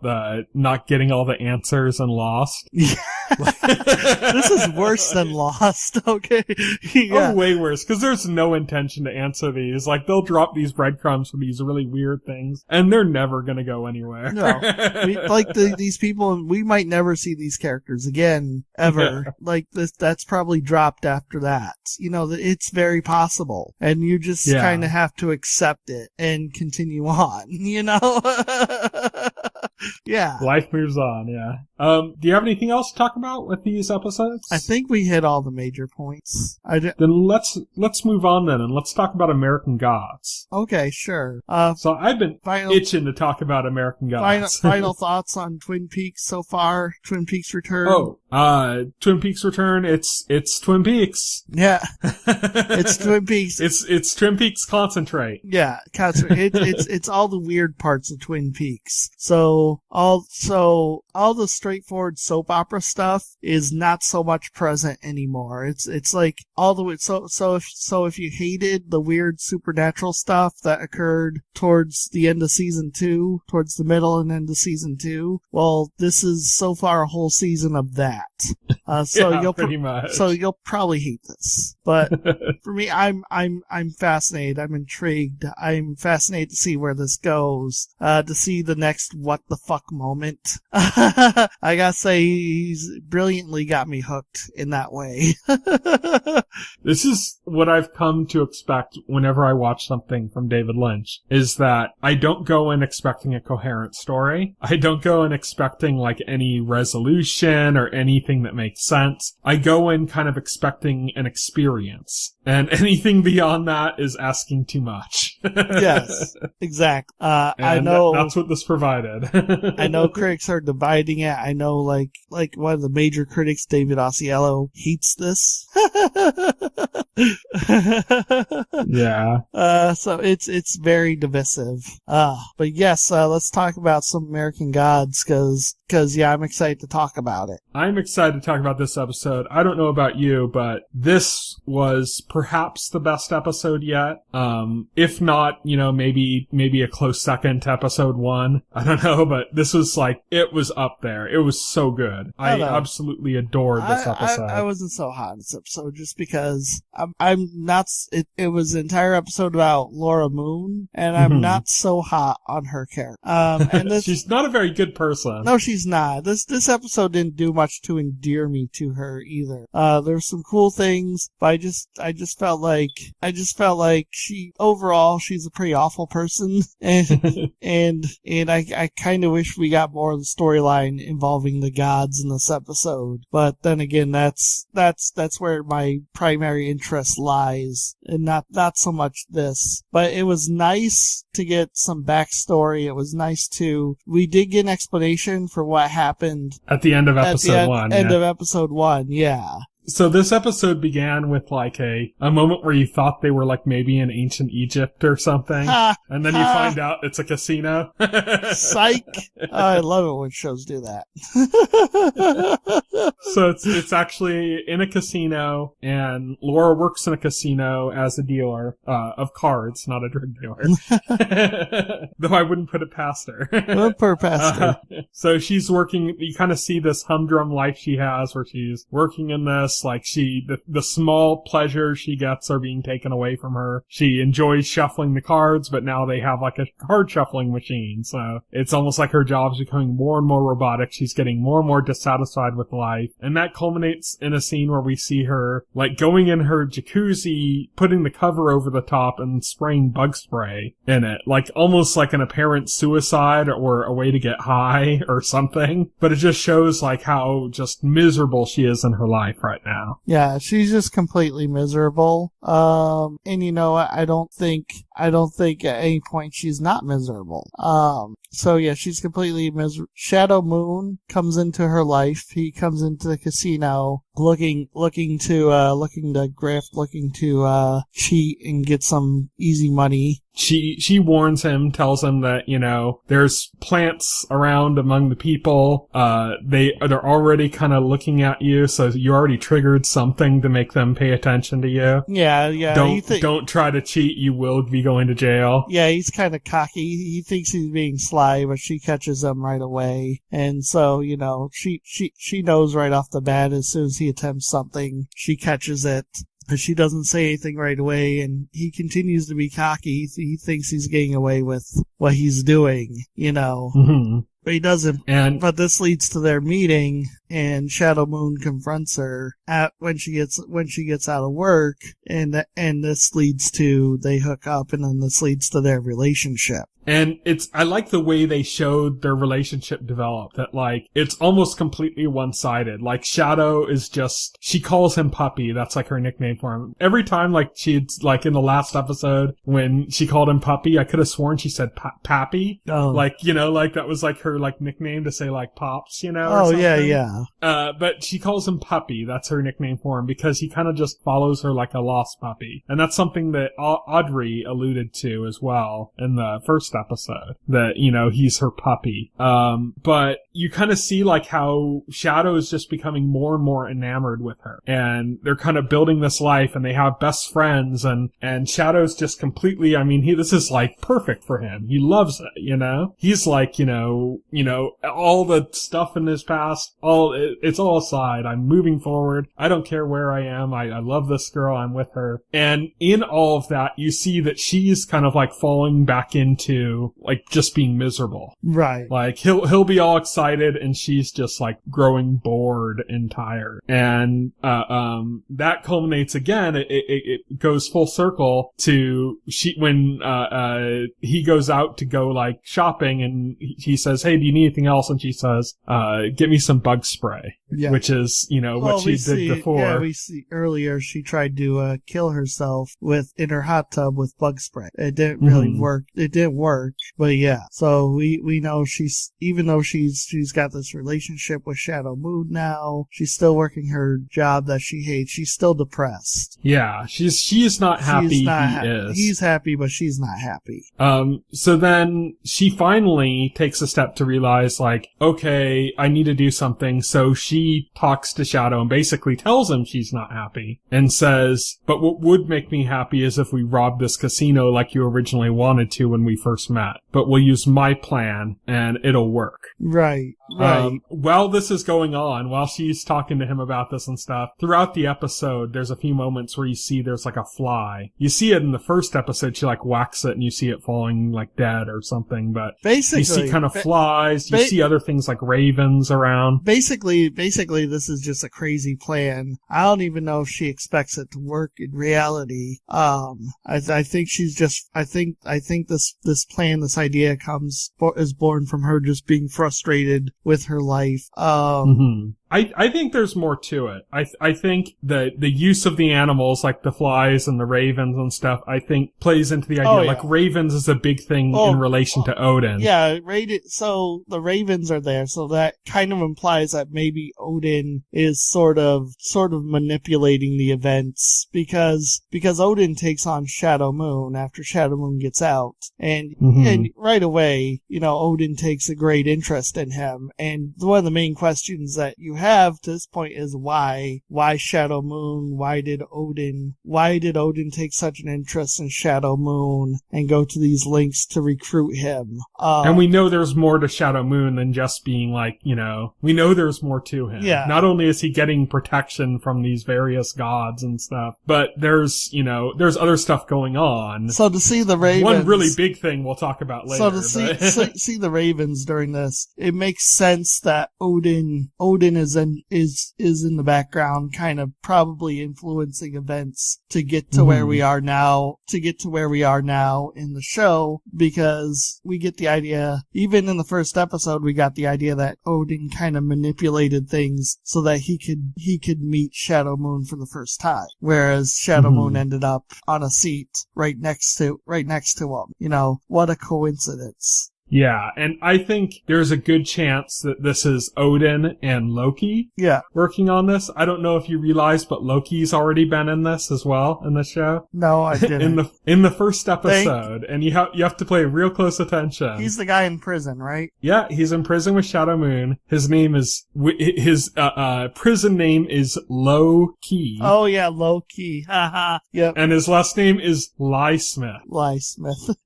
not getting all the answers and Lost. This is worse than Lost, okay? Yeah. Oh, way worse, because there's no intention to answer these. Like, they'll drop these breadcrumbs for these really weird things, and they're never gonna go anywhere. No. These people, we might never see these characters again, ever. Yeah. Like, that's probably dropped after that. It's very possible. And you just kind of have to accept it and continue on, Yeah. Life moves on, yeah. Do you have anything else to talk about with these episodes? I think we hit all the major points. Then let's move on then, and let's talk about American Gods. Okay, sure. So I've been itching to talk about American Gods. Final thoughts on Twin Peaks so far? Twin Peaks Return? Twin Peaks Return, it's Twin Peaks. Yeah. It's Twin Peaks. It's Twin Peaks concentrate. Yeah, concentrate. It's all the weird parts of Twin Peaks. So all the straightforward soap opera stuff is not so much present anymore. It's like all the way. So if you hated the weird supernatural stuff that occurred towards the end of season 2, towards the middle and end of season 2, well, this is so far a whole season of that. So you'll probably hate this. But for me, I'm fascinated. I'm intrigued. I'm fascinated to see where this goes. To see the next what the fuck moment. I gotta say, he's brilliantly got me hooked in that way. This is what I've come to expect whenever I watch something from David Lynch, is that I don't go in expecting a coherent story. I don't go in expecting like any resolution or anything that makes sense. I go in kind of expecting an experience. And anything beyond that is asking too much. Yes, exactly. I And know that's what this provided. I know critics are dividing it. I know, like one of the major critics, David Osiello, hates this. Yeah. So it's very divisive. But yes, let's talk about some American Gods, cause yeah, I'm excited to talk about it. I'm excited to talk about this episode. I don't know about you, but this was perhaps the best episode yet. If not, maybe a close second to episode 1. I don't know, but this was it was up there. It was so good. I absolutely adored this episode. I wasn't so hot on this episode just because I'm not, it was an entire episode about Laura Moon, and I'm not so hot on her character. And this, she's not a very good person. No, she's not. This episode didn't do much to endear me to her either. There's some cool things, but I just felt like overall she's a pretty awful person, and I kind of wish we got more of the storyline involving the gods in this episode. But then again, that's where my primary interest lies, and not so much this. But it was nice to get some backstory. It was nice we did get an explanation for what happened at the end of episode 1. End of episode 1, yeah. So this episode began with a moment where you thought they were maybe in ancient Egypt or something. And then you find out it's a casino. Psych. I love it when shows do that. So it's actually in a casino, and Laura works in a casino as a dealer, of cards, not a drug dealer. Though I wouldn't put it past her. So she's working, you kind of see this humdrum life she has where she's working in this, the small pleasures she gets are being taken away from her. She enjoys shuffling the cards, but now they have a card shuffling machine. So it's almost like her job's becoming more and more robotic. She's getting more and more dissatisfied with life. And that culminates in a scene where we see her going in her jacuzzi, putting the cover over the top and spraying bug spray in it. Almost like an apparent suicide or a way to get high or something. But it just shows how just miserable she is in her life right now. Yeah, she's just completely miserable. And I don't think at any point she's not miserable. So yeah, she's completely miserable. Shadow Moon comes into her life. He comes into the casino looking to grift, looking to cheat and get some easy money. She warns him, tells him that, there's plants around among the people. They're already kind of looking at you, so you already triggered something to make them pay attention to you. Yeah. Don't try to cheat, you will be going to jail. Yeah, he's kind of cocky. He thinks he's being sly, but she catches him right away. And so, she knows right off the bat as soon as he attempts something, she catches it. She doesn't say anything right away, and he continues to be cocky. He thinks he's getting away with what he's doing, But he doesn't. But this leads to their meeting, and Shadow Moon confronts her when she gets out of work, and this leads to they hook up, and then this leads to their relationship. And I like the way they showed their relationship develop, that it's almost completely one-sided. Shadow is she calls him Puppy. That's her nickname for him. Every time she'd in the last episode when she called him Puppy, I could have sworn she said Pappy. Oh. That was her nickname to say Pops, or oh, something. Yeah. But she calls him Puppy. That's her nickname for him because he kind of just follows her like a lost puppy. And that's something that Audrey alluded to as well in the first episode, that, he's her puppy. But you kind of see how Shadow is just becoming more and more enamored with her, and they're kind of building this life, and they have best friends, and Shadow's just completely, this is perfect for him. He loves it, he's all the stuff in his past, it's all aside. I'm moving forward. I don't care where I am. I love this girl. I'm with her. And in all of that, you see that she's kind of falling back into to, like, just being miserable. Right. Like, he'll be all excited, and she's just, like, growing bored and tired. And, that culminates again, it goes full circle to when he goes out to go, like, shopping, and he says, hey, do you need anything else? And she says, get me some bug spray. Yeah. Which is, what she did before. Yeah, we see earlier she tried to kill herself in her hot tub with bug spray. It didn't really work. It didn't work, but yeah. So we know even though she's got this relationship with Shadow Moon now, she's still working her job that she hates. She's still depressed. Yeah, she's not happy. He's happy, but she's not happy. So then she finally takes a step to realize, like, okay, I need to do something. So she talks to Shadow and basically tells him she's not happy and says, but what would make me happy is if we robbed this casino like you originally wanted to when we first met. But we'll use my plan and it'll work. Right. While this is going on, while she's talking to him about this and stuff, throughout the episode, there's a few moments where you see there's like a fly. You see it in the first episode, she like whacks it and you see it falling like dead or something, but basically, you see kind of flies, you see other things like ravens around. Basically, this is just a crazy plan. I don't even know if she expects it to work in reality. I think she's just, I think this plan, this idea is born from her just being frustrated with her life. I think there's more to it. I think the use of the animals, like the flies and the ravens and stuff, I think plays into the idea. Like ravens is a big thing in relation to Odin. Yeah, so the ravens are there, so that kind of implies that maybe Odin is sort of manipulating the events because Odin takes on Shadow Moon after Shadow Moon gets out, and right away, Odin takes a great interest in him, and one of the main questions that you have to this point is why Shadow Moon? Why did Odin take such an interest in Shadow Moon and go to these lengths to recruit him? And we know there's more to Shadow Moon than just being like, we know there's more to him. Yeah. Not only is he getting protection from these various gods and stuff, but there's other stuff going on. So to see the ravens, one really big thing we'll talk about later. So to see the ravens during this, it makes sense that Odin is in the background, kind of probably influencing events to get to where we are now, in the show, because we get the idea, even in the first episode, we got the idea that Odin kind of manipulated things so that he could meet Shadow Moon for the first time, whereas Shadow Moon ended up on a seat right next to him. What a coincidence. Yeah, and I think there's a good chance that this is Odin and Loki working on this. I don't know if you realize, but Loki's already been in this as well, in the show. No, I didn't. in the first episode, and you have to pay real close attention. He's the guy in prison, right? Yeah, he's in prison with Shadow Moon. His prison name is Loki. Oh yeah, Loki. Haha. Yep. And his last name is Lysmith.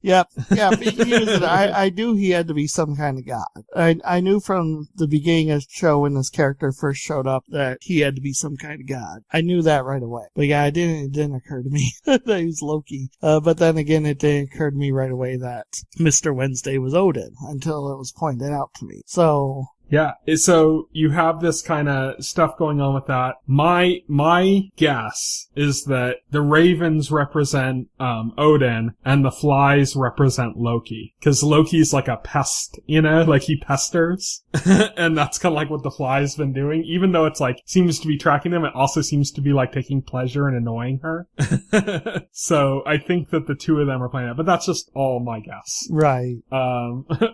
Yep. Yeah, I knew he had to be some kind of god. I knew from the beginning of the show when this character first showed up that he had to be some kind of god. I knew that right away. But yeah, it didn't occur to me that he was Loki. But then again, it didn't occur to me right away that Mr. Wednesday was Odin until it was pointed out to me. So yeah, so you have this kind of stuff going on with that. My guess is that the ravens represent Odin and the flies represent Loki. Because Loki's like a pest, like he pesters. And that's kind of like what the fly's been doing. Even though it's like, seems to be tracking them, it also seems to be like taking pleasure in annoying her. So I think that the two of them are playing that, but that's just all my guess. Right.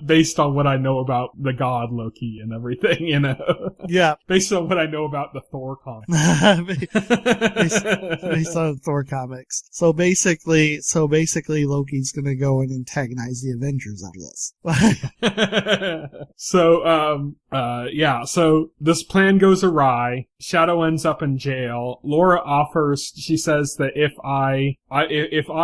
Based on what I know about the god Loki and everything, Yeah. Based on what I know about the Thor comics. based on Thor comics. So basically Loki's gonna go and antagonize the Avengers after this. So this plan goes awry. Shadow ends up in jail. Laura offers, she says that if I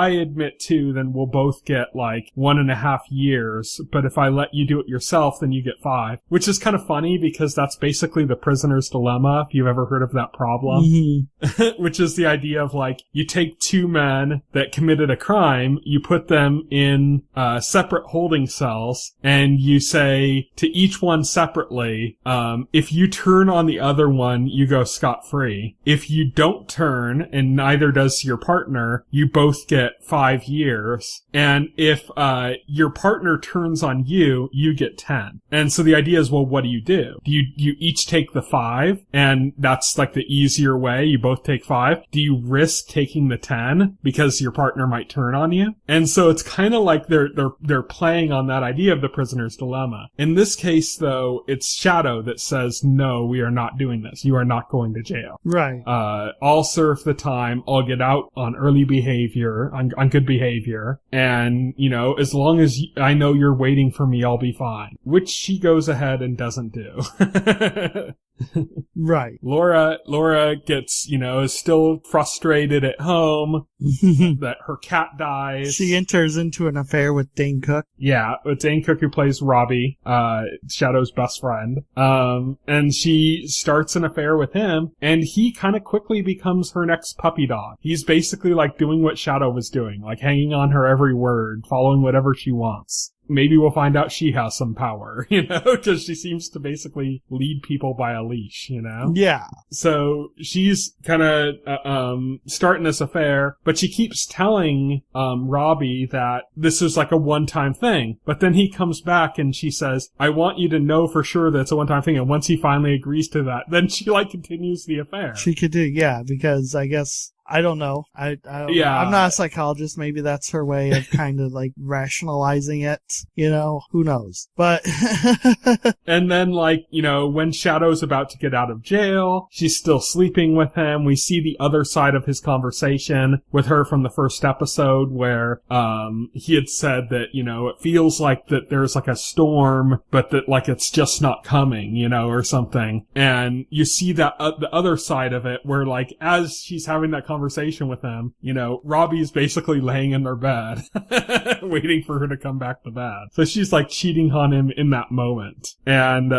admit to, then we'll both get like 1.5 years, but if I let you do it yourself, then you get 5, which is kind of funny because that's basically the prisoner's dilemma, if you've ever heard of that problem. Mm-hmm. Which is the idea of, like, you take two men that committed a crime, you put them in separate holding cells, and you say to each one separately, if you turn on the other one, you go scot-free. If you don't turn, and neither does your partner, you both get 5 years. And if your partner turns on you, you get 10. And so the idea is, well, what do? Do you each take the 5, and that's like the easier way? You both take 5. Do you risk taking the 10 because your partner might turn on you? And so it's kind of like they're playing on that idea of the prisoner's dilemma. In this case, though, it's Shadow that says, no, we are not doing this. You are not going to jail. Right. I'll serve the time. I'll get out on early behavior, on good behavior. And, you know, as long as I know you're waiting for me, I'll be fine. Which she goes ahead and doesn't do. Right. Laura gets, you know, is still frustrated at home that her cat dies. She enters into an affair with Dane Cook. Yeah, with Dane Cook, who plays Robbie, Shadow's best friend. And she starts an affair with him, and he kind of quickly becomes her next puppy dog. He's basically like doing what Shadow was doing, like hanging on her every word, following whatever she wants. Maybe we'll find out she has some power, you know, because she seems to basically lead people by a leash, you know? Yeah. So she's kind of starting this affair, but she keeps telling Robbie that this is like a one-time thing. But then he comes back and she says, I want you to know for sure that it's a one-time thing. And once he finally agrees to that, then she like continues the affair. She could do, yeah, because I guess... I don't know. I don't know. I'm not a psychologist. Maybe that's her way of kind of like rationalizing it. You know, who knows? But and then, like, you know, when Shadow's about to get out of jail, she's still sleeping with him. We see the other side of his conversation with her from the first episode, where he had said that, you know, it feels like that there's like a storm, but that like it's just not coming, you know, or something. And you see that the other side of it, where like as she's having that conversation with him, you know, Robbie's basically laying in their bed waiting for her to come back to bed. So she's like cheating on him in that moment. And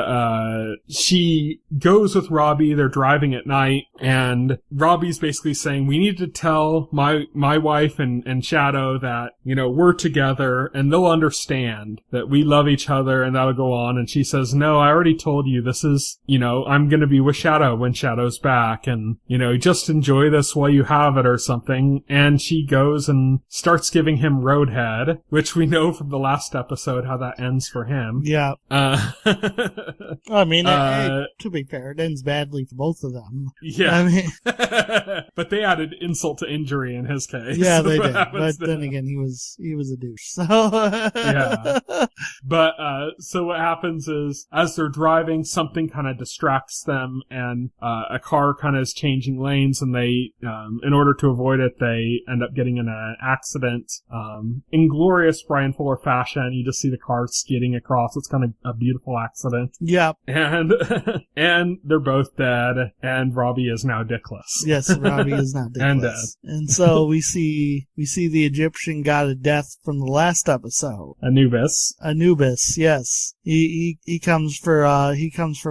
she goes with Robbie. They're driving at night, and Robbie's basically saying, we need to tell my wife and Shadow that, you know, we're together and they'll understand that we love each other and that'll go on. And she says, no, I already told you, this is, you know, I'm gonna be with Shadow when Shadow's back, and, you know, just enjoy this while you have it or something. And she goes and starts giving him roadhead, which we know from the last episode how that ends for him. Yeah. I mean, to be fair, it ends badly for both of them. Yeah. I mean, but they added insult to injury in his case. Yeah, they did. But then again, he was a douche. So yeah. But so what happens is, as they're driving, something kind of distracts them, and a car kind of is changing lanes, and they in order to avoid it, they end up getting in an accident. In glorious Bryan Fuller fashion, you just see the car skidding across. It's kind of a beautiful accident. Yeah. And they're both dead, and Robbie is now dickless. Yes, Robbie is now dickless. And dead. And so we see the Egyptian god of death from the last episode. Anubis, yes. He comes for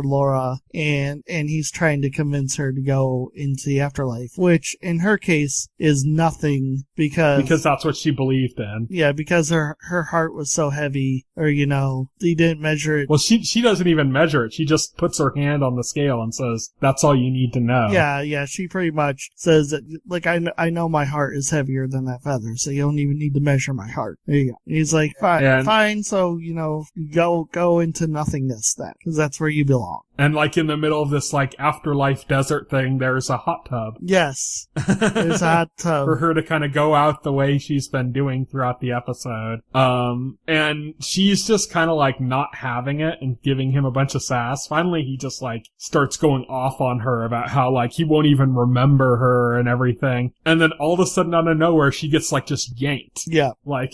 Laura, and he's trying to convince her to go into the afterlife, which in her case is nothing, because that's what she believed in. Yeah, because her heart was so heavy, or, you know, he didn't measure it. Well, she doesn't even measure it. She just puts her hand on the scale and says, that's all you need to know. Yeah, she pretty much says that, like, I know my heart is heavier than that feather, so you don't even need to measure my heart. There you go. He's like, fine, so, you know, go into nothingness then, because that's where you belong. And, like, in the middle of this, like, afterlife desert thing, there's a hot tub. Yes. There's a hot tub. For her to kind of go out the way she's been doing throughout the episode. And she's just kind of, like, not having it and giving him a bunch of sass. Finally, he just, like, starts going off on her about how, like, he won't even remember her and everything. And then all of a sudden, out of nowhere, she gets, like, just yanked. Yeah. Like,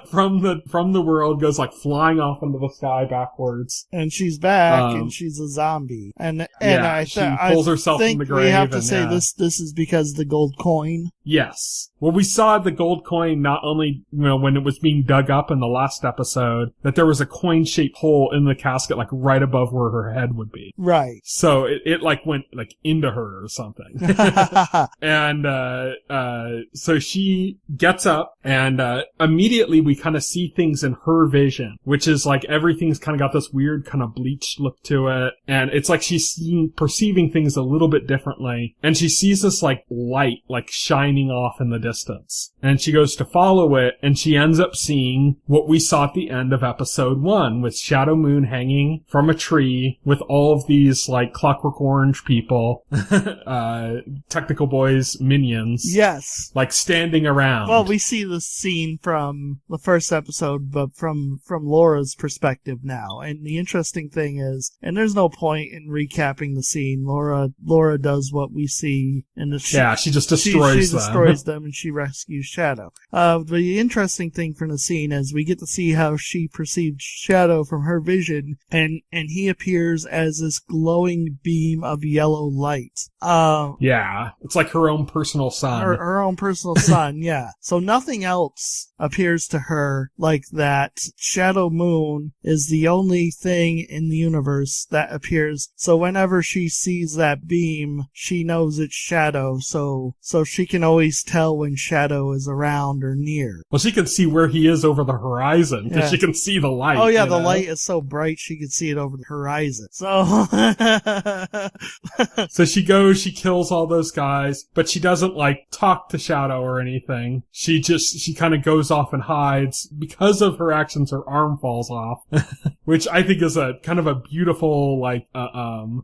from the world, goes, like, flying off into the sky backwards. And she's back, and she's a zombie. And she pulls herself from the grave. We have to say this is because the gold coin. Yes. Well, we saw the gold coin not only, when it was being dug up in the last episode, that there was a coin-shaped hole in the casket, like right above where her head would be. Right. So it like went like into her or something. And, so she gets up and, immediately we kind of see things in her vision, which is like everything's kind of got this weird kind of bleached look to it. And it's like she's perceiving things a little bit differently. And she sees this like light, like shining off in the distance. And she goes to follow it, and she ends up seeing what we saw at the end of episode 1, with Shadow Moon hanging from a tree with all of these like Clockwork Orange people, Technical Boys minions. Yes. Like standing around. Well, we see the scene from the first episode, but from Laura's perspective now. And the interesting thing is, and there's no point in recapping the scene, Laura does what we see in the she just destroys them. She destroys them, and she rescues Shadow. The interesting thing from the scene is we get to see how she perceived Shadow from her vision, and he appears as this glowing beam of yellow light. It's like her own personal sun. Her own personal sun, yeah. So nothing else appears to her like that. Shadow Moon is the only thing in the universe that appears. So whenever she sees that beam, she knows it's Shadow. So she can always tell when Shadow is around or near. Well, she can see where he is over the horizon because she can see the light. Oh yeah, the light is so bright she can see it over the horizon. So, so she goes, she kills all those guys, but she doesn't like talk to Shadow or anything. She kind of goes off and hides. Because of her actions, her arm falls off, which I think is a kind of a beautiful like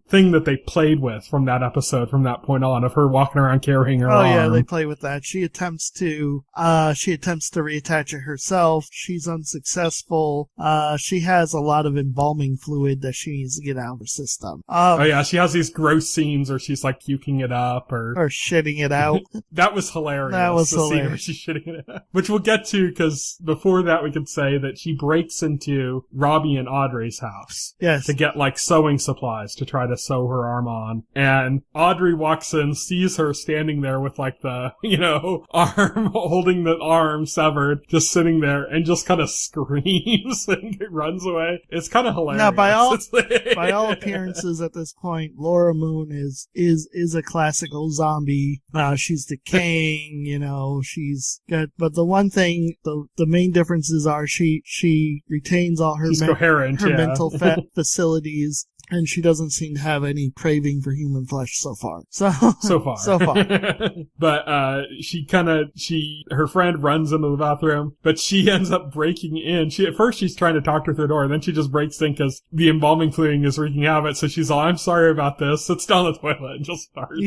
thing that they played with from that episode, from that point on, of her walking around carrying her arm. Oh yeah, they play with that. She attempts to reattach it herself. She's unsuccessful. She has a lot of embalming fluid that she needs to get out of her system. She has these gross scenes where she's like puking it up or shitting it out. That was hilarious. That was hilarious. Scene where she's shitting it out. Which we'll get to, because before that we could say that she breaks into Robbie and Audrey's house. Yes. To get like sewing supplies to try to sew her arm on. And Audrey walks in, sees her standing there with like the, arm, holding the arm severed, just sitting there, and just kind of screams and runs away. It's kind of hilarious. Now, by all appearances at this point, Laura Moon is a classical zombie. She's decaying, she's got, but the one thing, the main differences are she retains all her mental facilities. And she doesn't seem to have any craving for human flesh so far. So far. But, her friend runs into the bathroom, but she ends up breaking in. At first she's trying to talk to her through the door, and then she just breaks in because the embalming fluid is wreaking havoc. So she's all, I'm sorry about this, sits down on the toilet and just starts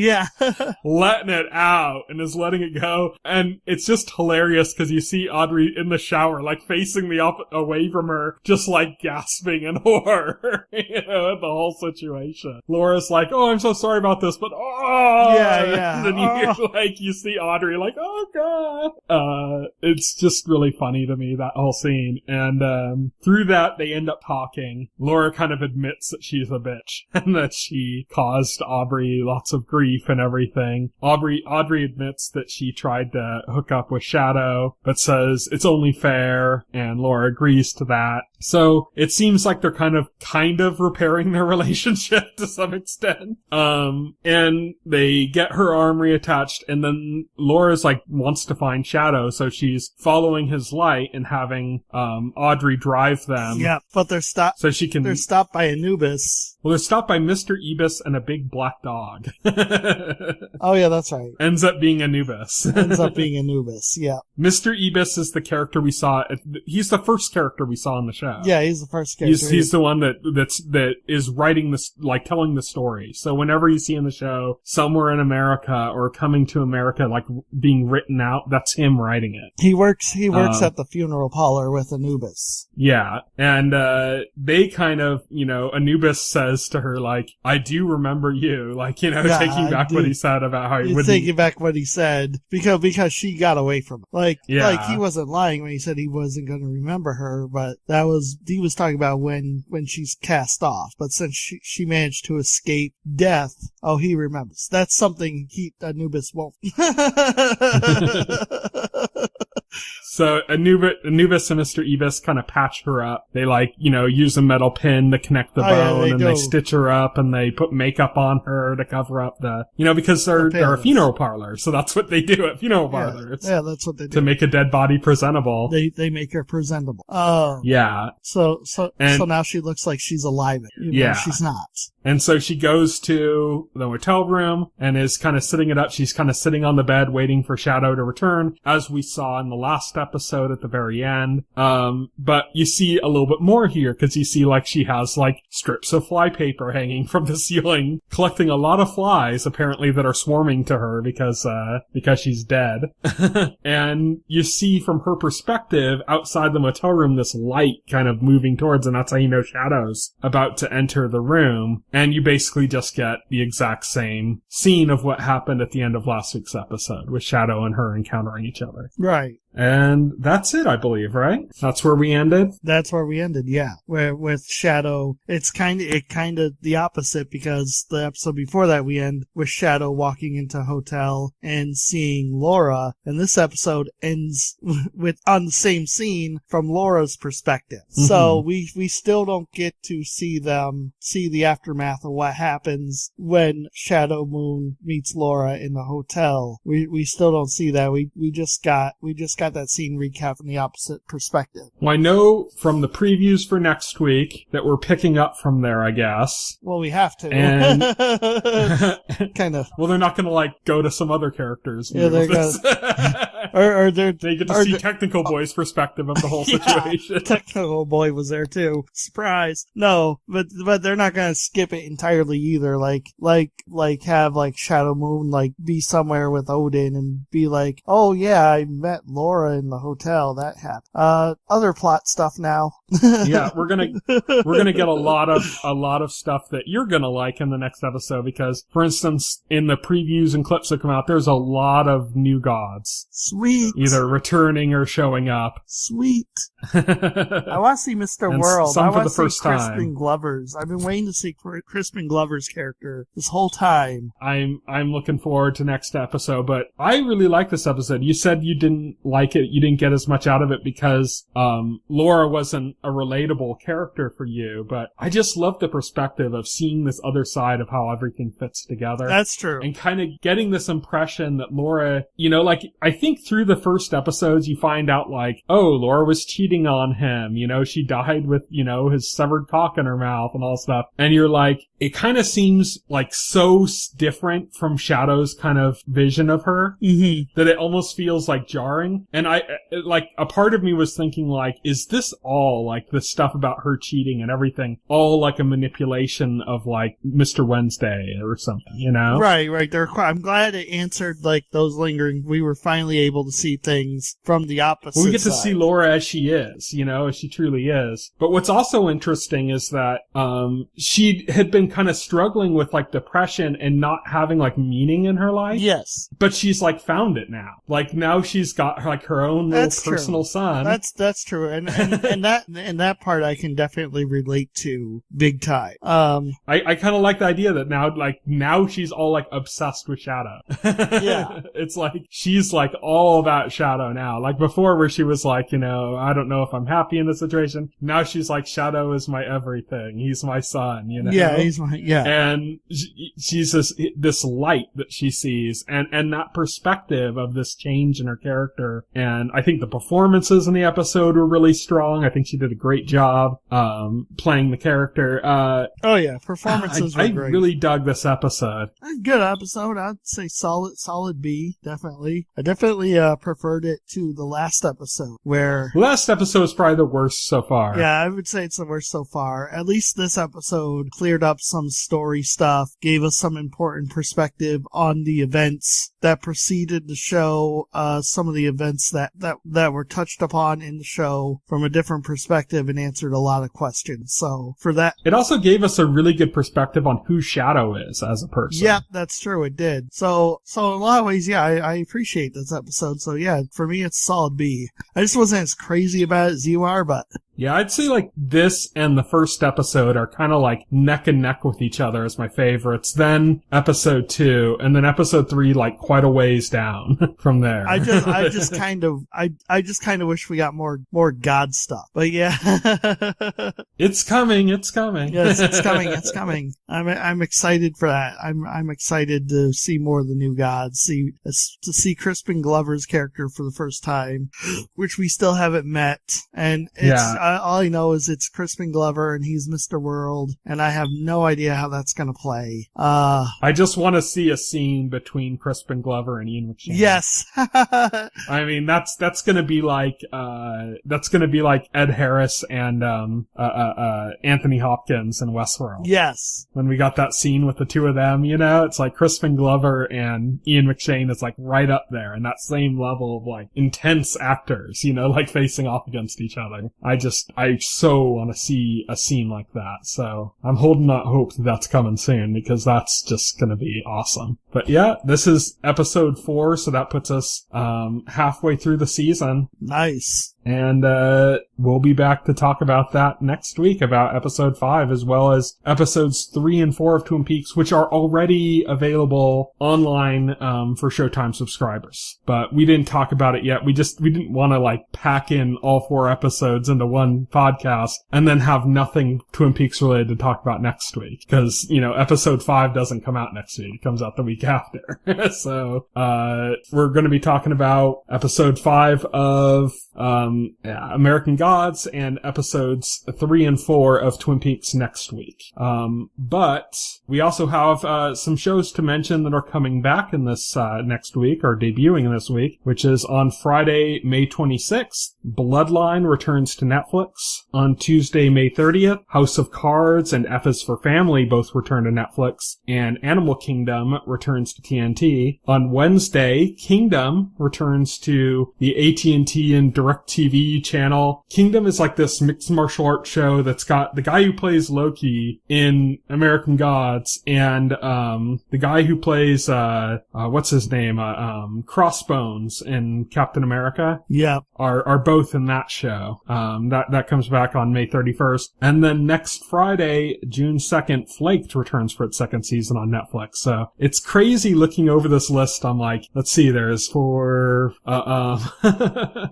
letting it out and is letting it go. And it's just hilarious because you see Audrey in the shower, like facing away from her, just like gasping in horror, at the whole situation. Laura's like, oh, I'm so sorry about this, but yeah. And then you see Audrey like, oh god. It's just really funny to me, that whole scene. And through that they end up talking. Laura kind of admits that she's a bitch and that she caused Aubrey lots of grief and everything. Audrey admits that she tried to hook up with Shadow, but says it's only fair, and Laura agrees to that. So it seems like they're kind of repairing their relationship to some extent. And they get her arm reattached, and then Laura's like wants to find Shadow, so she's following his light and having Audrey drive them. Yeah, but they're stopped. So she can. They're stopped by Anubis. Well, they're stopped by Mr. Ibis and a big black dog. Oh yeah, that's right. Ends up being Anubis. Yeah. Mr. Ibis is the character we saw. He's the first character we saw in the show. Yeah, he's the first character. He's the one that is writing this, like telling the story. So whenever you see in the show somewhere in America or coming to America, like being written out, that's him writing it. He works at the funeral parlor with Anubis. Yeah. And, they kind of, Anubis says says to her, like, I do remember you, like, you know, Yeah, taking back what he said about how he wouldn't. Taking back what he said because she got away from him. Like he wasn't lying when he said he wasn't going to remember her, but he was talking about when she's cast off. But since she managed to escape death, he remembers. That's something Anubis won't. So Anubis and Mr. Ebis kind of patch her up. They use a metal pin to connect the bone, and they stitch her up, and they put makeup on her to cover up because they're a funeral parlor. So that's what they do at funeral parlors. Yeah, that's what they do. To make a dead body presentable. They make her presentable. Yeah. So now she looks like she's alive. Even though she's not. And so she goes to the hotel room and is kind of sitting it up. She's kind of sitting on the bed waiting for Shadow to return, as we saw in the last episode at the very end. But you see a little bit more here, because you see she has strips of fly paper hanging from the ceiling, collecting a lot of flies apparently that are swarming to her because she's dead. And you see from her perspective outside the motel room this light kind of moving towards, and that's how you know Shadow's about to enter the room. And you basically just get the exact same scene of what happened at the end of last week's episode, with Shadow and her encountering each other. Right. And that's it, I believe, right? That's where we ended? That's where we ended, yeah. Where with Shadow, it's kind of the opposite, because the episode before that we end with Shadow walking into a hotel and seeing Laura, and this episode ends on the same scene from Laura's perspective. Mm-hmm. So we still don't get to see the aftermath of what happens when Shadow Moon meets Laura in the hotel. We still don't see that. We just got that scene recap from the opposite perspective. Well, I know from the previews for next week that we're picking up from there, I guess. Well, we have to. And kind of. Well, they're not going to go to some other characters. Yeah, they're or they get to see Technical Boy's perspective of the whole situation. Yeah, Technical Boy was there too. Surprise. No, but they're not going to skip it entirely either. Have Shadow Moon be somewhere with Odin and be like, oh yeah, I met Laura in the hotel. That happened. Other plot stuff now. Yeah, we're gonna get a lot of stuff that you're gonna like in the next episode, because, for instance, in the previews and clips that come out, there's a lot of new gods. Sweet. Either returning or showing up. Sweet. I want to see Mr. World. Some I for want the to see first time. Crispin Glover's. I've been waiting to see Crispin Glover's character this whole time. I'm looking forward to next episode, but I really like this episode. You said you didn't like it. You didn't get as much out of it because Laura wasn't a relatable character for you, but I just love the perspective of seeing this other side of how everything fits together. That's true. And kind of getting this impression that Laura, I think through the first episodes you find out oh, Laura was cheating on him, she died with, his severed cock in her mouth and all stuff. And you're it kind of seems so different from Shadow's kind of vision of her, that it almost feels jarring. And a part of me was thinking is this all the stuff about her cheating and everything all a manipulation of Mr. Wednesday or something, Right. I'm glad it answered those lingering. We were finally able to see things from the opposite we get to side. see Laura as she is, as she truly is. But what's also interesting is that she had been kind of struggling with depression and not having meaning in her life. Yes. But she's found it now. Now she's got her own little personal son. That's true. And that part I can definitely relate to big time. I kind of like the idea that now she's all obsessed with Shadow. Yeah. It's she's all about Shadow now. Before, where she was I don't know if I'm happy in this situation. Now she's Shadow is my everything. He's my son, Yeah, he's my, yeah. And she's this light that she sees, and that perspective of this change in her character. And I think the performances in the episode were really strong. I think she did a great job playing the character. Oh yeah, performances were great. I really dug this episode. A good episode. I'd say solid B, definitely. I definitely preferred it to the last episode, where... The last episode is probably the worst so far. Yeah, I would say it's the worst so far. At least this episode cleared up some story stuff, gave us some important perspective on the events that preceded the show, some of the events that were touched upon in the show from a different perspective. perspective and answered a lot of questions. So for that, it also gave us a really good perspective on who Shadow is as a person. Yeah, that's true. It did. So in a lot of ways, yeah, I appreciate this episode. So yeah, for me, it's solid B. I just wasn't as crazy about it as you are, but yeah, I'd say like this and the first episode are kind of like neck and neck with each other as my favorites. Then episode 2 and then episode 3 like quite a ways down from there. I just kind of wish we got more God stuff. But yeah. It's coming. Yes, it's coming. I'm excited for that. I'm excited to see more of the new gods, to see Crispin Glover's character for the first time, which we still haven't met. And it's all I know is it's Crispin Glover and he's Mr. World, and I have no idea how that's gonna play. I just want to see a scene between Crispin Glover and Ian McShane. Yes. I mean, that's gonna be like Ed Harris and Anthony Hopkins in Westworld. Yes. When we got that scene with the two of them, you know, it's like Crispin Glover and Ian McShane is like right up there in that same level of like intense actors, you know, like facing off against each other. I so want to see a scene like that. So I'm holding out hope that that's coming soon because that's just going to be awesome. But yeah, this is episode 4. So that puts us, halfway through the season. Nice. And, we'll be back to talk about that next week, about episode 5, as well as episodes 3 and 4 of Twin Peaks, which are already available online, for Showtime subscribers. But we didn't talk about it yet. We didn't want to like pack in all 4 episodes into one podcast and then have nothing Twin Peaks related to talk about next week. Cause, you know, episode 5 doesn't come out next week. It comes out the week after. So, we're going to be talking about episode 5 of, American Gods and episodes 3 and 4 of Twin Peaks next week. But we also have some shows to mention that are coming back in this next week, or debuting this week, which is on Friday, May 26th. Bloodline returns to Netflix. On Tuesday, May 30th, House of Cards and F is for Family both return to Netflix, and Animal Kingdom returns to TNT. On Wednesday, Kingdom returns to the AT&T and DirecTV channel. Kingdom is like this mixed martial arts show that's got the guy who plays Loki in American Gods and the guy who plays what's his name, Crossbones in Captain America. Yeah, are both in that show. That comes back on May 31st, and then next Friday, June 2nd, Flaked returns for its second season on Netflix. So it's crazy looking over this list. I'm like, let's see, there's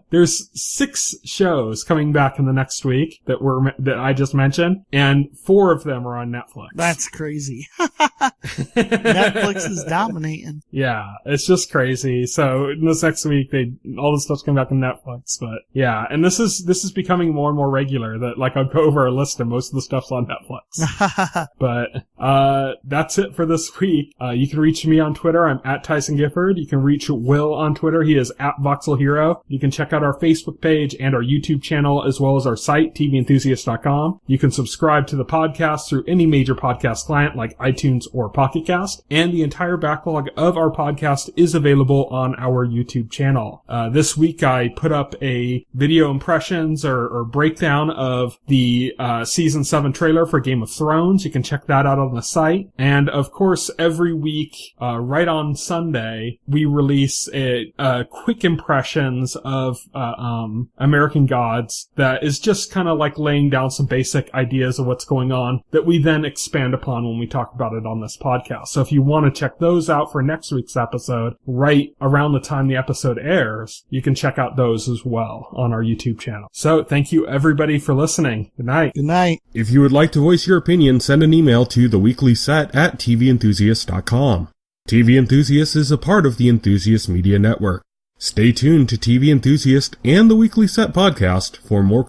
there's 6 shows coming back in the next week that I just mentioned, and 4 of them are on Netflix. That's crazy. Netflix is dominating. Yeah, it's just crazy. So in this next week, all this stuff's coming back on Netflix. But yeah, and this is becoming more and more regular. That like I'll go over a list and most of the stuff's on Netflix. But that's it for this week. You can reach me on Twitter. I'm at Tyson Gifford. You can reach Will on Twitter. He is at Voxel Hero. You can check out our Facebook page and our YouTube channel, as well as our site, TVEnthusiast.com. You can subscribe to the podcast through any major podcast client like iTunes or Pocket Cast, and the entire backlog of our podcast is available on our YouTube channel. This week I put up a video impressions or breakdown of the season 7 trailer for Game of Thrones. You can check that out on the site. And of course, every week, right on Sunday, we release a quick impressions of American Gods that is just kind of like laying down some basic ideas of what's going on that we then expand upon when we talk about it on this podcast. So if you want to check those out for next week's episode, right around the time the episode airs, you can check out those as well on our YouTube channel. So thank you everybody for listening. Good night. Good night. If you would like to voice your opinion, send an email to theweeklyset@TVEnthusiast.com. TV Enthusiast is a part of the Enthusiast Media Network. Stay tuned to TV Enthusiast and the Weekly Set podcast for more